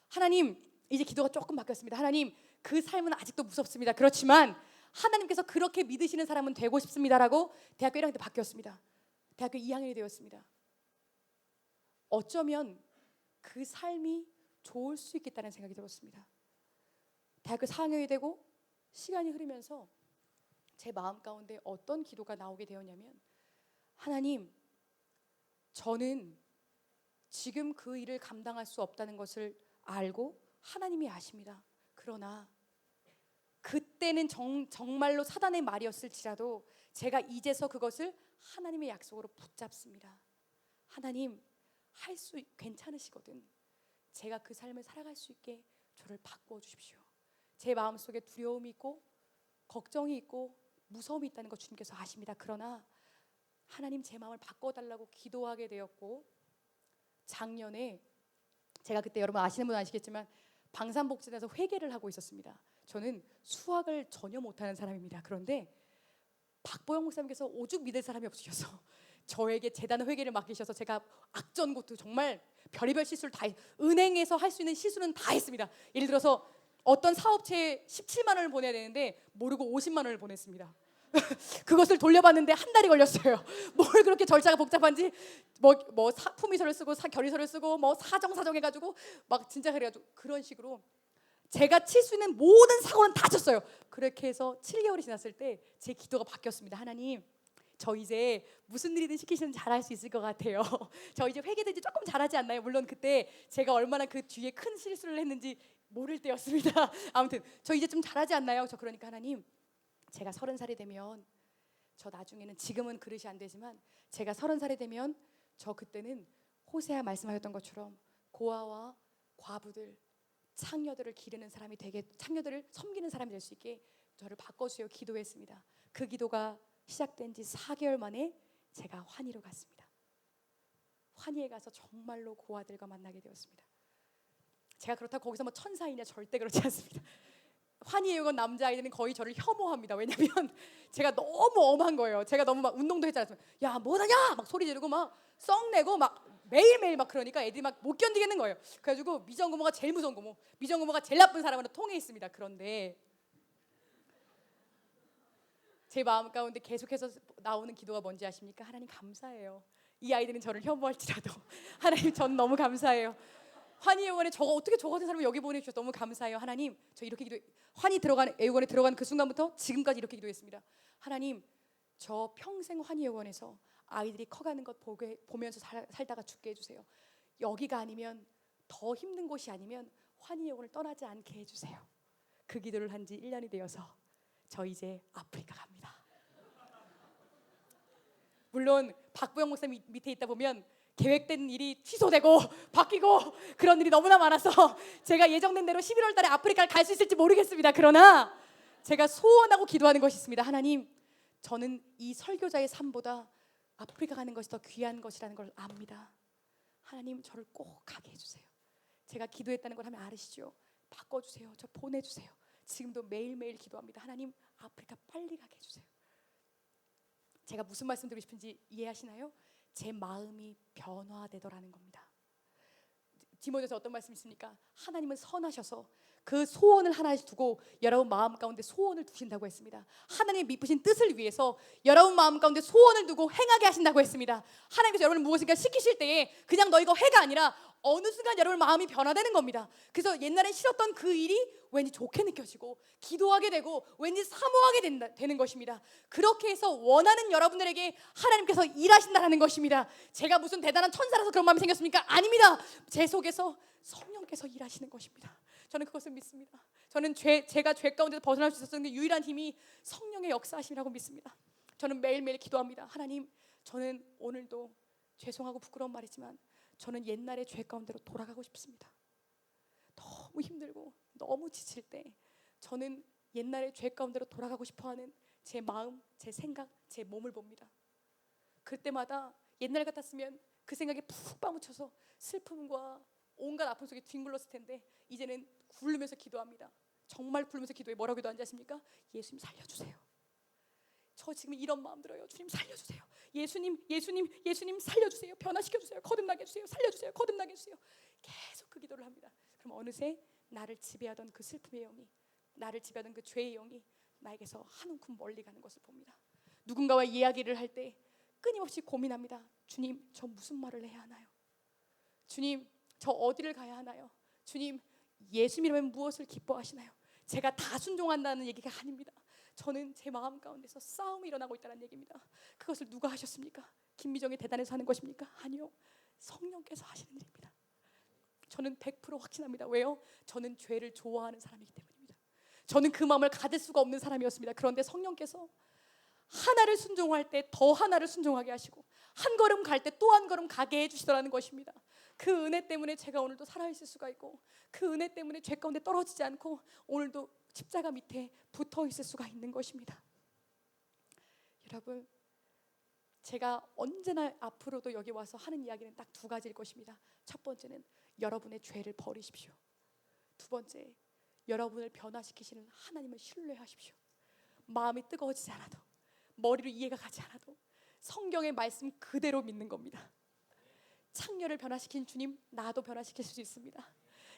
하나님 이제 기도가 조금 바뀌었습니다. 하나님 그 삶은 아직도 무섭습니다. 그렇지만 하나님께서 그렇게 믿으시는 사람은 되고 싶습니다라고 대학교 1학년 때 바뀌었습니다. 대학교 2학년이 되었습니다. 어쩌면 그 삶이 좋을 수 있겠다는 생각이 들었습니다. 대학교 4학년이 되고 시간이 흐르면서 제 마음 가운데 어떤 기도가 나오게 되었냐면, 하나님, 저는 지금 그 일을 감당할 수 없다는 것을 알고 하나님이 아십니다. 그러나 그때는 정말로 사단의 말이었을지라도 제가 이제서 그것을 하나님의 약속으로 붙잡습니다. 하나님, 괜찮으시거든. 제가 그 삶을 살아갈 수 있게 저를 바꾸어 주십시오. 제 마음속에 두려움이 있고 걱정이 있고 무서움이 있다는 것 주님께서 아십니다. 그러나 하나님 제 마음을 바꿔달라고 기도하게 되었고, 작년에 제가 그때 여러분 아시는 분 아시겠지만 방산복지단에서 회계를 하고 있었습니다. 저는 수학을 전혀 못하는 사람입니다. 그런데 박보영 목사님께서 오죽 믿을 사람이 없으셔서 저에게 재단 회계를 맡기셔서 제가 악전고투 정말 별의별 실수를 다 은행에서 할 수 있는 실수는 다 했습니다. 예를 들어서 어떤 사업체에 17만 원을 보내야 되는데 모르고 50만 원을 보냈습니다. 그것을 돌려받는데 한 달이 걸렸어요. 뭘 그렇게 절차가 복잡한지 품위서를 쓰고 결의서를 쓰고 사정 해가지고 막 진짜 그래가지고 그런 식으로 제가 칠 수 있는 모든 사고는 다 쳤어요. 그렇게 해서 7개월이 지났을 때 제 기도가 바뀌었습니다. 하나님, 저 이제 무슨 일이든 시키시면 잘할 수 있을 것 같아요. 저 이제 회계도 이제 조금 잘하지 않나요? 물론 그때 제가 얼마나 그 뒤에 큰 실수를 했는지 모를 때였습니다. 아무튼 저 이제 좀 잘하지 않나요? 저 그러니까 하나님, 제가 30살이 되면, 저 나중에는, 지금은 그릇이 안 되지만 제가 30살이 되면 저 그때는 호세아 말씀하셨던 것처럼 고아와 과부들, 창녀들을 기르는 사람이 되게, 창녀들을 섬기는 사람이 될 수 있게 저를 바꿔주세요 기도했습니다. 그 기도가 시작된 지 4개월 만에 제가 환희로 갔습니다. 환희에 가서 정말로 고아들과 만나게 되었습니다. 제가 그렇다고 거기서 뭐 천사이냐, 절대 그렇지 않습니다. 환희에 온 남자아이들은 거의 저를 혐오합니다. 왜냐면 제가 너무 엄한 거예요. 제가 너무 막 운동도 했잖아요. 야 뭐하냐 막 소리 지르고 막 썩내고 막 매일매일 막 그러니까 애들이 막 못 견디겠는 거예요. 그래가지고 미정고모가 제일 무서운 고모, 미정고모가 제일 나쁜 사람으로 통해 있습니다. 그런데 제 마음 가운데 계속해서 나오는 기도가 뭔지 아십니까? 하나님 감사해요. 이 아이들은 저를 혐오할지라도 하나님 전 너무 감사해요. 환희 애원에 저 같은 사람을 여기 보내주셔서 너무 감사해요. 하나님 저 이렇게 기도, 환희 들어가는 애원에 들어가는 그 순간부터 지금까지 이렇게 기도했습니다. 하나님 저 평생 환희 애원에서 아이들이 커가는 것 보면서 살다가 죽게 해주세요. 여기가 아니면, 더 힘든 곳이 아니면 환희 애원을 떠나지 않게 해주세요. 그 기도를 한 지 1년이 되어서 저 이제 아프리카 갑니다. 물론 박부영 목사 밑에 있다 보면 계획된 일이 취소되고 바뀌고 그런 일이 너무나 많아서 제가 예정된 대로 11월 달에 아프리카를 갈 수 있을지 모르겠습니다. 그러나 제가 소원하고 기도하는 것이 있습니다. 하나님 저는 이 설교자의 삶보다 아프리카 가는 것이 더 귀한 것이라는 걸 압니다. 하나님 저를 꼭 가게 해주세요. 제가 기도했다는 걸 하면 알으시죠? 바꿔주세요. 저 보내주세요. 지금도 매일매일 기도합니다. 하나님 아프리카 빨리 가게 해주세요. 제가 무슨 말씀 드리고 싶은지 이해하시나요? 제 마음이 변화되더라는 겁니다. 디모데서 어떤 말씀이 있습니까? 하나님은 선하셔서 그 소원을 하나 두고 여러분 마음 가운데 소원을 두신다고 했습니다. 하나님의 미쁘신 뜻을 위해서 여러분 마음 가운데 소원을 두고 행하게 하신다고 했습니다. 하나님께서 여러분을 무엇인가 시키실 때에 그냥 너 이거 해가 아니라 어느 순간 여러분 마음이 변화되는 겁니다. 그래서 옛날에 싫었던 그 일이 왠지 좋게 느껴지고 기도하게 되고 왠지 사모하게 되는 것입니다. 그렇게 해서 원하는 여러분들에게 하나님께서 일하신다는 것입니다. 제가 무슨 대단한 천사라서 그런 마음이 생겼습니까? 아닙니다. 제 속에서 성령께서 일하시는 것입니다. 저는 그것을 믿습니다. 저는 제가 죄 가운데서 벗어날 수 있었던 그 유일한 힘이 성령의 역사하심이라고 믿습니다. 저는 매일매일 기도합니다. 하나님 저는 오늘도 죄송하고 부끄러운 말이지만 저는 옛날의 죄 가운데로 돌아가고 싶습니다. 너무 힘들고 너무 지칠 때 저는 옛날의 죄 가운데로 돌아가고 싶어하는 제 마음, 제 생각, 제 몸을 봅니다. 그때마다 옛날 같았으면 그 생각에 푹 빠묻혀서 슬픔과 온갖 아픔 속에 뒹굴렀을 텐데 이제는 굴르면서 기도합니다. 정말 굴르면서 기도해. 뭐라고 기도하는지 아십니까? 예수님 살려주세요. 저 지금 이런 마음 들어요. 주님 살려주세요. 예수님 살려주세요. 변화시켜주세요. 거듭나게 해주세요. 살려주세요. 거듭나게 해주세요. 계속 그 기도를 합니다. 그럼 어느새 나를 지배하던 그 슬픔의 영이, 나를 지배하던 그 죄의 영이 나에게서 한 움큼 멀리 가는 것을 봅니다. 누군가와 이야기를 할 때 끊임없이 고민합니다. 주님 저 무슨 말을 해야 하나요? 주님 저 어디를 가야 하나요? 주님 예수 믿으면 무엇을 기뻐하시나요? 제가 다 순종한다는 얘기가 아닙니다. 저는 제 마음 가운데서 싸움이 일어나고 있다는 얘기입니다. 그것을 누가 하셨습니까? 김미정이 대단해서 하는 것입니까? 아니요, 성령께서 하시는 일입니다. 저는 100% 확신합니다. 왜요? 저는 죄를 좋아하는 사람이기 때문입니다. 저는 그 마음을 가질 수가 없는 사람이었습니다. 그런데 성령께서 하나를 순종할 때 더 하나를 순종하게 하시고 한 걸음 갈 때 또 한 걸음 가게 해주시더라는 것입니다. 그 은혜 때문에 제가 오늘도 살아있을 수가 있고 그 은혜 때문에 죄 가운데 떨어지지 않고 오늘도 십자가 밑에 붙어 있을 수가 있는 것입니다. 여러분 제가 언제나 앞으로도 여기 와서 하는 이야기는 딱 두 가지일 것입니다. 첫 번째는 여러분의 죄를 버리십시오. 두 번째, 여러분을 변화시키시는 하나님을 신뢰하십시오. 마음이 뜨거워지지 않아도, 머리로 이해가 가지 않아도 성경의 말씀 그대로 믿는 겁니다. 창녀를 변화시킨 주님, 나도 변화시킬 수 있습니다.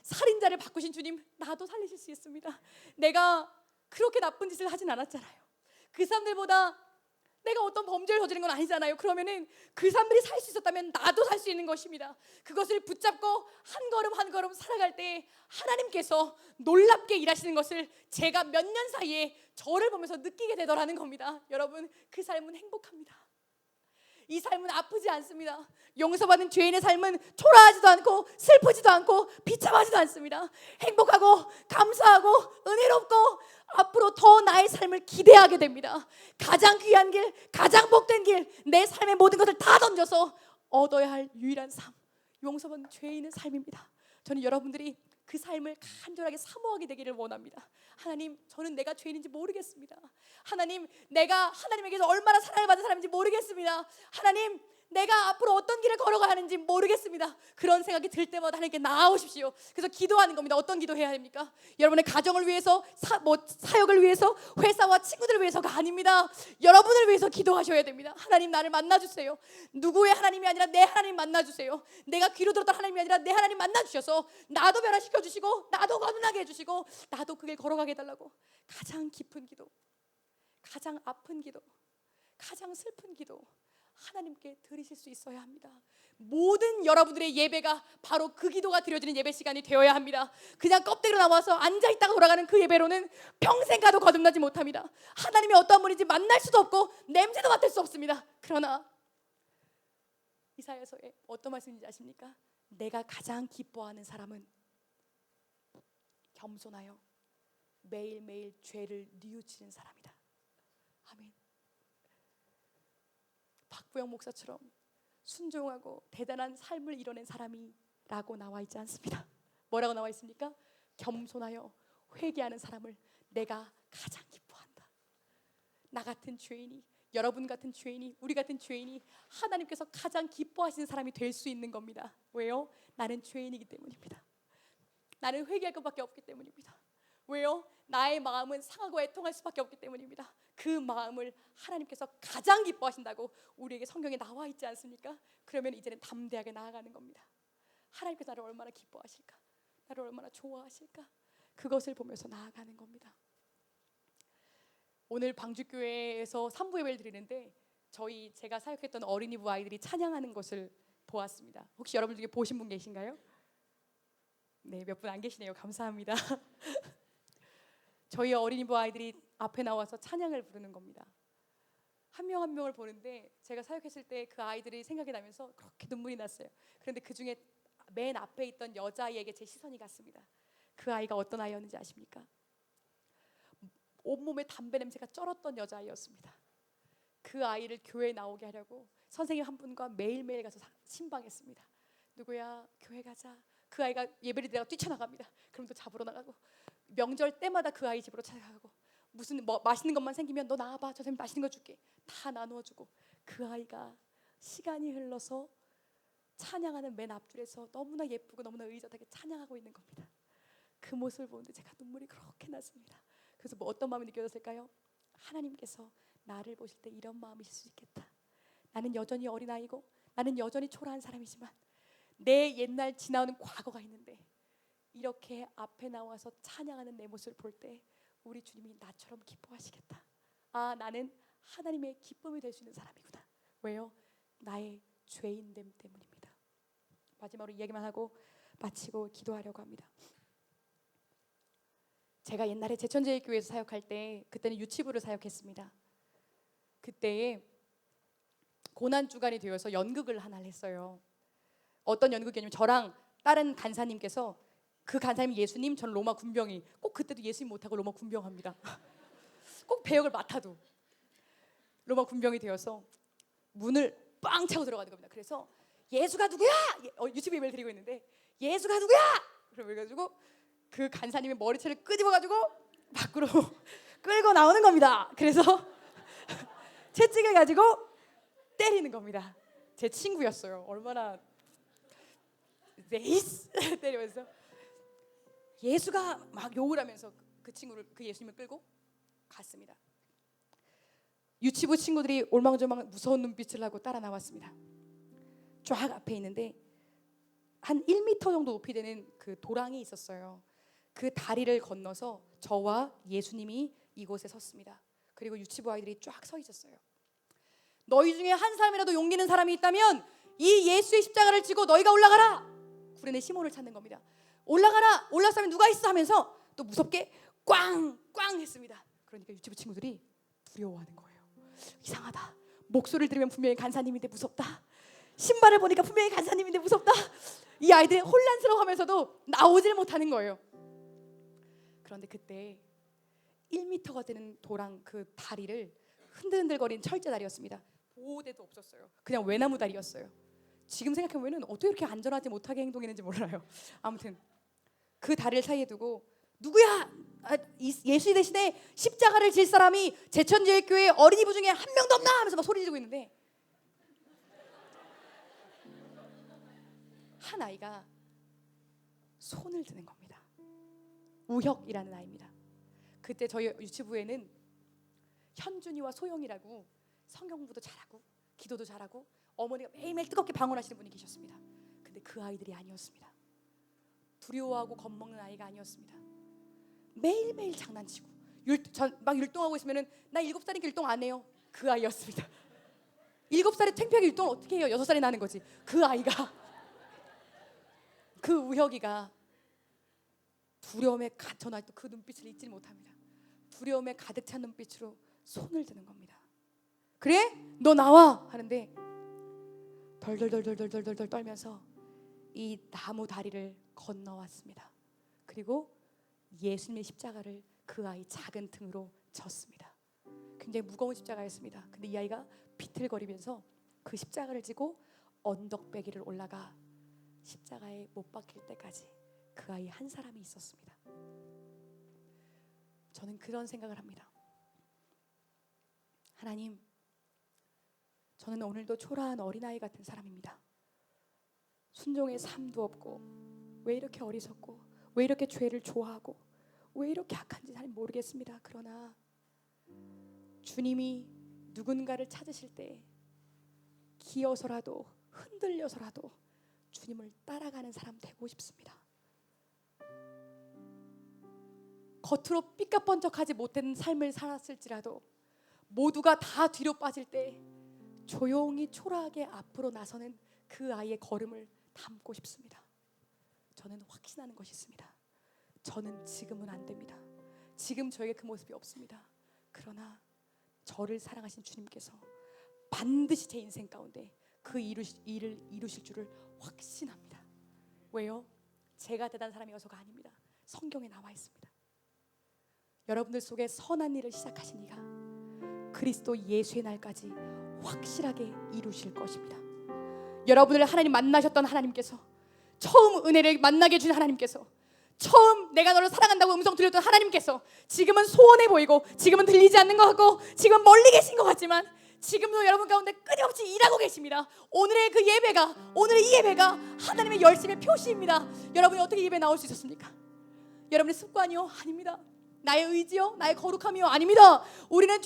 살인자를 바꾸신 주님, 나도 살리실 수 있습니다. 내가 그렇게 나쁜 짓을 하진 않았잖아요. 그 사람들보다 내가 어떤 범죄를 저지른 건 아니잖아요. 그러면은 그 사람들이 살 수 있었다면 나도 살 수 있는 것입니다. 그것을 붙잡고 한 걸음 한 걸음 살아갈 때 하나님께서 놀랍게 일하시는 것을 제가 몇 년 사이에 저를 보면서 느끼게 되더라는 겁니다. 여러분 그 삶은 행복합니다. 이 삶은 아프지 않습니다. 용서받은 죄인의 삶은 초라하지도 않고 슬프지도 않고 비참하지도 않습니다. 행복하고 감사하고 은혜롭고 앞으로 더 나의 삶을 기대하게 됩니다. 가장 귀한 길, 가장 복된 길, 내 삶의 모든 것을 다 던져서 얻어야 할 유일한 삶, 용서받은 죄인의 삶입니다. 저는 여러분들이 그 삶을 간절하게 사모하게 되기를 원합니다. 하나님, 저는 내가 죄인인지 모르겠습니다. 하나님, 내가 하나님에게서 얼마나 사랑을 받은 사람인지 모르겠습니다. 하나님, 내가 앞으로 어떤 길을 걸어가야 하는지 모르겠습니다. 그런 생각이 들 때마다 하나님께 나아오십시오. 그래서 기도하는 겁니다. 어떤 기도해야 합니까? 여러분의 가정을 위해서, 사역을 위해서, 회사와 친구들을 위해서가 아닙니다. 여러분을 위해서 기도하셔야 됩니다. 하나님, 나를 만나주세요. 누구의 하나님이 아니라 내 하나님 만나주세요. 내가 귀로 들었던 하나님이 아니라 내 하나님 만나주셔서 나도 변화시켜주시고, 나도 거듭나게 해주시고, 나도 그 길 걸어가게 해달라고. 가장 깊은 기도, 가장 아픈 기도, 가장 슬픈 기도 하나님께 드리실 수 있어야 합니다. 모든 여러분들의 예배가 바로 그 기도가 드려지는 예배 시간이 되어야 합니다. 그냥 껍데기로 나와서 앉아있다가 돌아가는 그 예배로는 평생 가도 거듭나지 못합니다. 하나님이 어떤 분인지 만날 수도 없고 냄새도 맡을 수 없습니다. 그러나 이사야서에 어떤 말씀인지 아십니까? 내가 가장 기뻐하는 사람은 겸손하여 매일매일 죄를 뉘우치는 사람이다. 아멘. 박부영 목사처럼 순종하고 대단한 삶을 이뤄낸 사람이라고 나와 있지 않습니다. 뭐라고 나와 있습니까? 겸손하여 회개하는 사람을 내가 가장 기뻐한다. 나 같은 죄인이, 여러분 같은 죄인이, 우리 같은 죄인이 하나님께서 가장 기뻐하시는 사람이 될 수 있는 겁니다. 왜요? 나는 죄인이기 때문입니다. 나는 회개할 것밖에 없기 때문입니다. 왜요? 나의 마음은 상하고 애통할 수밖에 없기 때문입니다. 그 마음을 하나님께서 가장 기뻐하신다고 우리에게 성경에 나와 있지 않습니까? 그러면 이제는 담대하게 나아가는 겁니다. 하나님께서 나를 얼마나 기뻐하실까? 나를 얼마나 좋아하실까? 그것을 보면서 나아가는 겁니다. 오늘 방주교회에서 3부 예배를 드리는데 제가 사역했던 어린이부 아이들이 찬양하는 것을 보았습니다. 혹시 여러분 중에 보신 분 계신가요? 네, 몇 분 안 계시네요. 감사합니다. 저희 어린이부 아이들이 앞에 나와서 찬양을 부르는 겁니다. 한 명 한 명을 보는데 제가 사역했을 때 그 아이들이 생각이 나면서 그렇게 눈물이 났어요. 그런데 그 중에 맨 앞에 있던 여자아이에게 제 시선이 갔습니다. 그 아이가 어떤 아이였는지 아십니까? 온몸에 담배 냄새가 쩔었던 여자아이였습니다. 그 아이를 교회에 나오게 하려고 선생님 한 분과 매일매일 가서 신방했습니다. 누구야? 교회 가자. 그 아이가 예배를 드리다가 뛰쳐나갑니다. 그럼 또 잡으러 나가고, 명절 때마다 그 아이 집으로 찾아가고, 무슨 맛있는 것만 생기면 너 나와봐, 저 선생님 맛있는 거 줄게, 다 나누어주고, 그 아이가 시간이 흘러서 찬양하는 맨 앞줄에서 너무나 예쁘고 너무나 의젓하게 찬양하고 있는 겁니다. 그 모습을 보는데 제가 눈물이 그렇게 났습니다. 그래서 어떤 마음이 느껴졌을까요? 하나님께서 나를 보실 때 이런 마음이실 수 있겠다. 나는 여전히 어린아이고 나는 여전히 초라한 사람이지만 내 옛날 지나오는 과거가 있는데 이렇게 앞에 나와서 찬양하는 내 모습을 볼 때 우리 주님이 나처럼 기뻐하시겠다. 아, 나는 하나님의 기쁨이 될 수 있는 사람이구나. 왜요? 나의 죄인됨 때문입니다. 마지막으로 이야기만 하고 마치고 기도하려고 합니다. 제가 옛날에 제천제일교회에서 사역할 때 그때는 유치부를 사역했습니다. 그때에 고난주간이 되어서 연극을 하나를 했어요. 어떤 연극이냐면 저랑 다른 간사님께서, 그 간사님이 예수님, 저는 로마 군병이, 꼭 그때도 예수님 못하고 로마 군병합니다. 꼭 배역을 맡아도 로마 군병이 되어서 문을 빵 차고 들어가는 겁니다. 그래서 예수가 누구야? 유치부 예배를 드리고 있는데 예수가 누구야? 그래가지고 그 간사님의 머리채를 끄집어가지고 밖으로 끌고 나오는 겁니다. 그래서 채찍을 가지고 때리는 겁니다. 제 친구였어요. 얼마나 네이스 때리면서 예수가 막 욕을 하면서 그 친구를, 그 예수님을 끌고 갔습니다. 유치부 친구들이 올망졸망 무서운 눈빛을 하고 따라 나왔습니다. 쫙 앞에 있는데 한 1m 정도 높이 되는 그 도랑이 있었어요. 그 다리를 건너서 저와 예수님이 이곳에 섰습니다. 그리고 유치부 아이들이 쫙 서 있었어요. 너희 중에 한 사람이라도 용기 있는 사람이 있다면 이 예수의 십자가를 지고 너희가 올라가라. 구레네 시몬을 찾는 겁니다. 올라가라. 올라갈 사람이 누가 있어 하면서 또 무섭게 꽝꽝 했습니다. 그러니까 유치부 친구들이 두려워하는 거예요. 이상하다. 목소리를 들으면 분명히 간사님인데 무섭다. 신발을 보니까 분명히 간사님인데 무섭다. 이 아이들이 혼란스러워하면서도 나오질 못하는 거예요. 그런데 그때 1m가 되는 도랑 그 다리를 흔들흔들거리는 철제 다리였습니다. 보호대도 없었어요. 그냥 외나무 다리였어요. 지금 생각해보면 어떻게 이렇게 안전하지 못하게 행동했는지 몰라요. 아무튼 그 다리를 사이에 두고 누구야? 예수 대신에 십자가를 질 사람이 제천제일교회 어린이부 중에 한 명도 없나? 하면서 막 소리 지르고 있는데 한 아이가 손을 드는 겁니다. 우혁이라는 아이입니다. 그때 저희 유치부에는 현준이와 소영이라고 성경 공부도 잘하고 기도도 잘하고 어머니가 매일매일 뜨겁게 방언하시는 분이 계셨습니다. 근데 그 아이들이 아니었습니다. 두려워하고 겁먹는 아이가 아니었습니다. 매일매일 장난치고 막 율동하고 있으면은 나 7살이니까 율동 안 해요. 그 아이였습니다. 7살에 창피하게 율동을 어떻게 해요? 6살이 나는 거지. 그 아이가 그 우혁이가 두려움에 저는 아직도 그 눈빛을 잊지 못합니다. 두려움에 가득 찬 눈빛으로 손을 드는 겁니다. 그래? 너 나와! 하는데 덜덜덜덜덜덜 떨면서 이 나무 다리를 건너왔습니다. 그리고 예수님의 십자가를 그 아이 작은 등으로 졌습니다. 굉장히 무거운 십자가였습니다. 근데 이 아이가 비틀거리면서 그 십자가를 지고 언덕배기를 올라가 십자가에 못 박힐 때까지 그 아이 한 사람이 있었습니다. 저는 그런 생각을 합니다. 하나님, 저는 오늘도 초라한 어린아이 같은 사람입니다. 순종의 삶도 없고 왜 이렇게 어리석고 왜 이렇게 죄를 좋아하고 왜 이렇게 악한지 잘 모르겠습니다. 그러나 주님이 누군가를 찾으실 때 기어서라도 흔들려서라도 주님을 따라가는 사람 되고 싶습니다. 겉으로 삐까뻔쩍하지 못한 삶을 살았을지라도 모두가 다 뒤로 빠질 때 조용히 초라하게 앞으로 나서는 그 아이의 걸음을 담고 싶습니다. 저는 확신하는 것이 있습니다. 저는 지금은 안 됩니다. 지금 저에게 그 모습이 없습니다. 그러나 저를 사랑하신 주님께서 반드시 제 인생 가운데 그 일을 이루실 줄을 확신합니다. 왜요? 제가 대단한 사람이어서가 아닙니다. 성경에 나와 있습니다. 여러분들 속에 선한 일을 시작하신 이가 그리스도 예수의 날까지 확실하게 이루실 것입니다. 여러분을 하나님 만나셨던 하나님께서, 처음 은혜를 만나게 해주신 하나님께서, 처음 내가 너를 사랑한다고 음성 들렸던 하나님께서 지금은 소원해 보이고 지금은 들리지 않는 것 같고 지금은 멀리 계신 것 같지만 지금도 여러분 가운데 끊임없이 일하고 계십니다. 오늘의 이 예배가 하나님의 열심의 표시입니다. 여러분이 어떻게 예배 나올 수 있었습니까? 여러분의 습관이요? 아닙니다. 나의 의지요? 나의 거룩함이요? 아닙니다. 우리는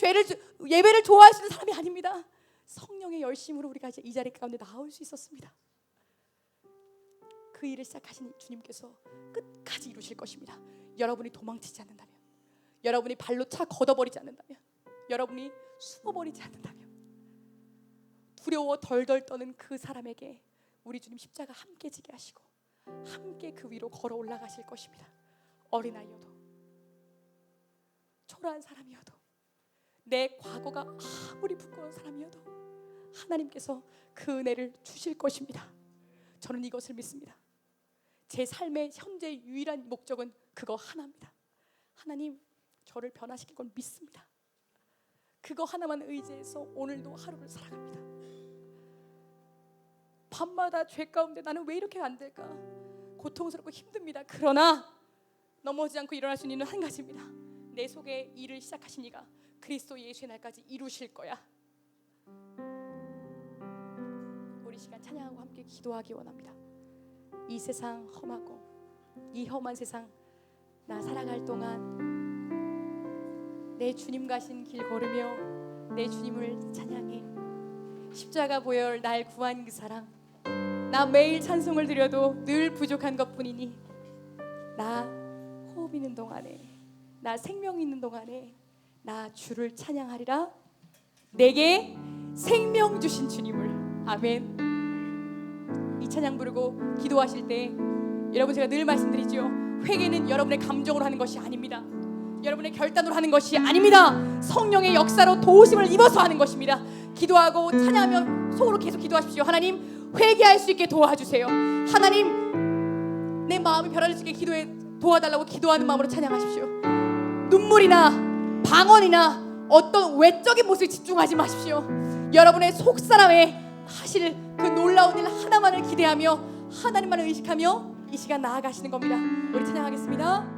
예배를 좋아할 수 있는 사람이 아닙니다. 성령의 열심으로 우리가 이제 이 자리 가운데 나올 수 있었습니다. 그 일을 시작하신 주님께서 끝까지 이루실 것입니다. 여러분이 도망치지 않는다면, 여러분이 발로 차 걷어버리지 않는다면, 여러분이 숨어버리지 않는다면, 두려워 덜덜 떠는 그 사람에게 우리 주님 십자가 함께 지게 하시고 함께 그 위로 걸어 올라가실 것입니다. 어린아이여도, 초라한 사람이어도, 내 과거가 아무리 부끄러운 사람이어도 하나님께서 그 은혜를 주실 것입니다. 저는 이것을 믿습니다. 제 삶의 현재 유일한 목적은 그거 하나입니다. 하나님, 저를 변화시킬 건 믿습니다. 그거 하나만 의지해서 오늘도 하루를 살아갑니다. 밤마다 죄 가운데 나는 왜 이렇게 안 될까? 고통스럽고 힘듭니다. 그러나 넘어지지 않고 일어날 수 있는 한 가지입니다. 내 속에 일을 시작하신 이가 그리스도 예수의 날까지 이루실 거야. 우리 시간 찬양하고 함께 기도하기 원합니다. 이 세상 험하고 이 험한 세상 나 살아갈 동안 내 주님 가신 길 걸으며 내 주님을 찬양해. 십자가 보혈 날 구한 그 사랑, 나 매일 찬송을 드려도 늘 부족한 것뿐이니 나 호흡 있는 동안에, 나 생명 있는 동안에 나 주를 찬양하리라. 내게 생명 주신 주님을. 아멘. 이 찬양 부르고 기도하실 때 여러분, 제가 늘 말씀드리죠. 회개는 여러분의 감정으로 하는 것이 아닙니다. 여러분의 결단으로 하는 것이 아닙니다. 성령의 역사로 도우심을 입어서 하는 것입니다. 기도하고 찬양하며 속으로 계속 기도하십시오. 하나님, 회개할 수 있게 도와주세요. 하나님, 내 마음이 변화될 수 있게 도와달라고 기도하는 마음으로 찬양하십시오. 눈물이나 방언이나 어떤 외적인 모습에 집중하지 마십시오. 여러분의 속사람에 하실 그 놀라운 일 하나만을 기대하며 하나님만을 의식하며 이 시간 나아가시는 겁니다. 우리 찬양하겠습니다.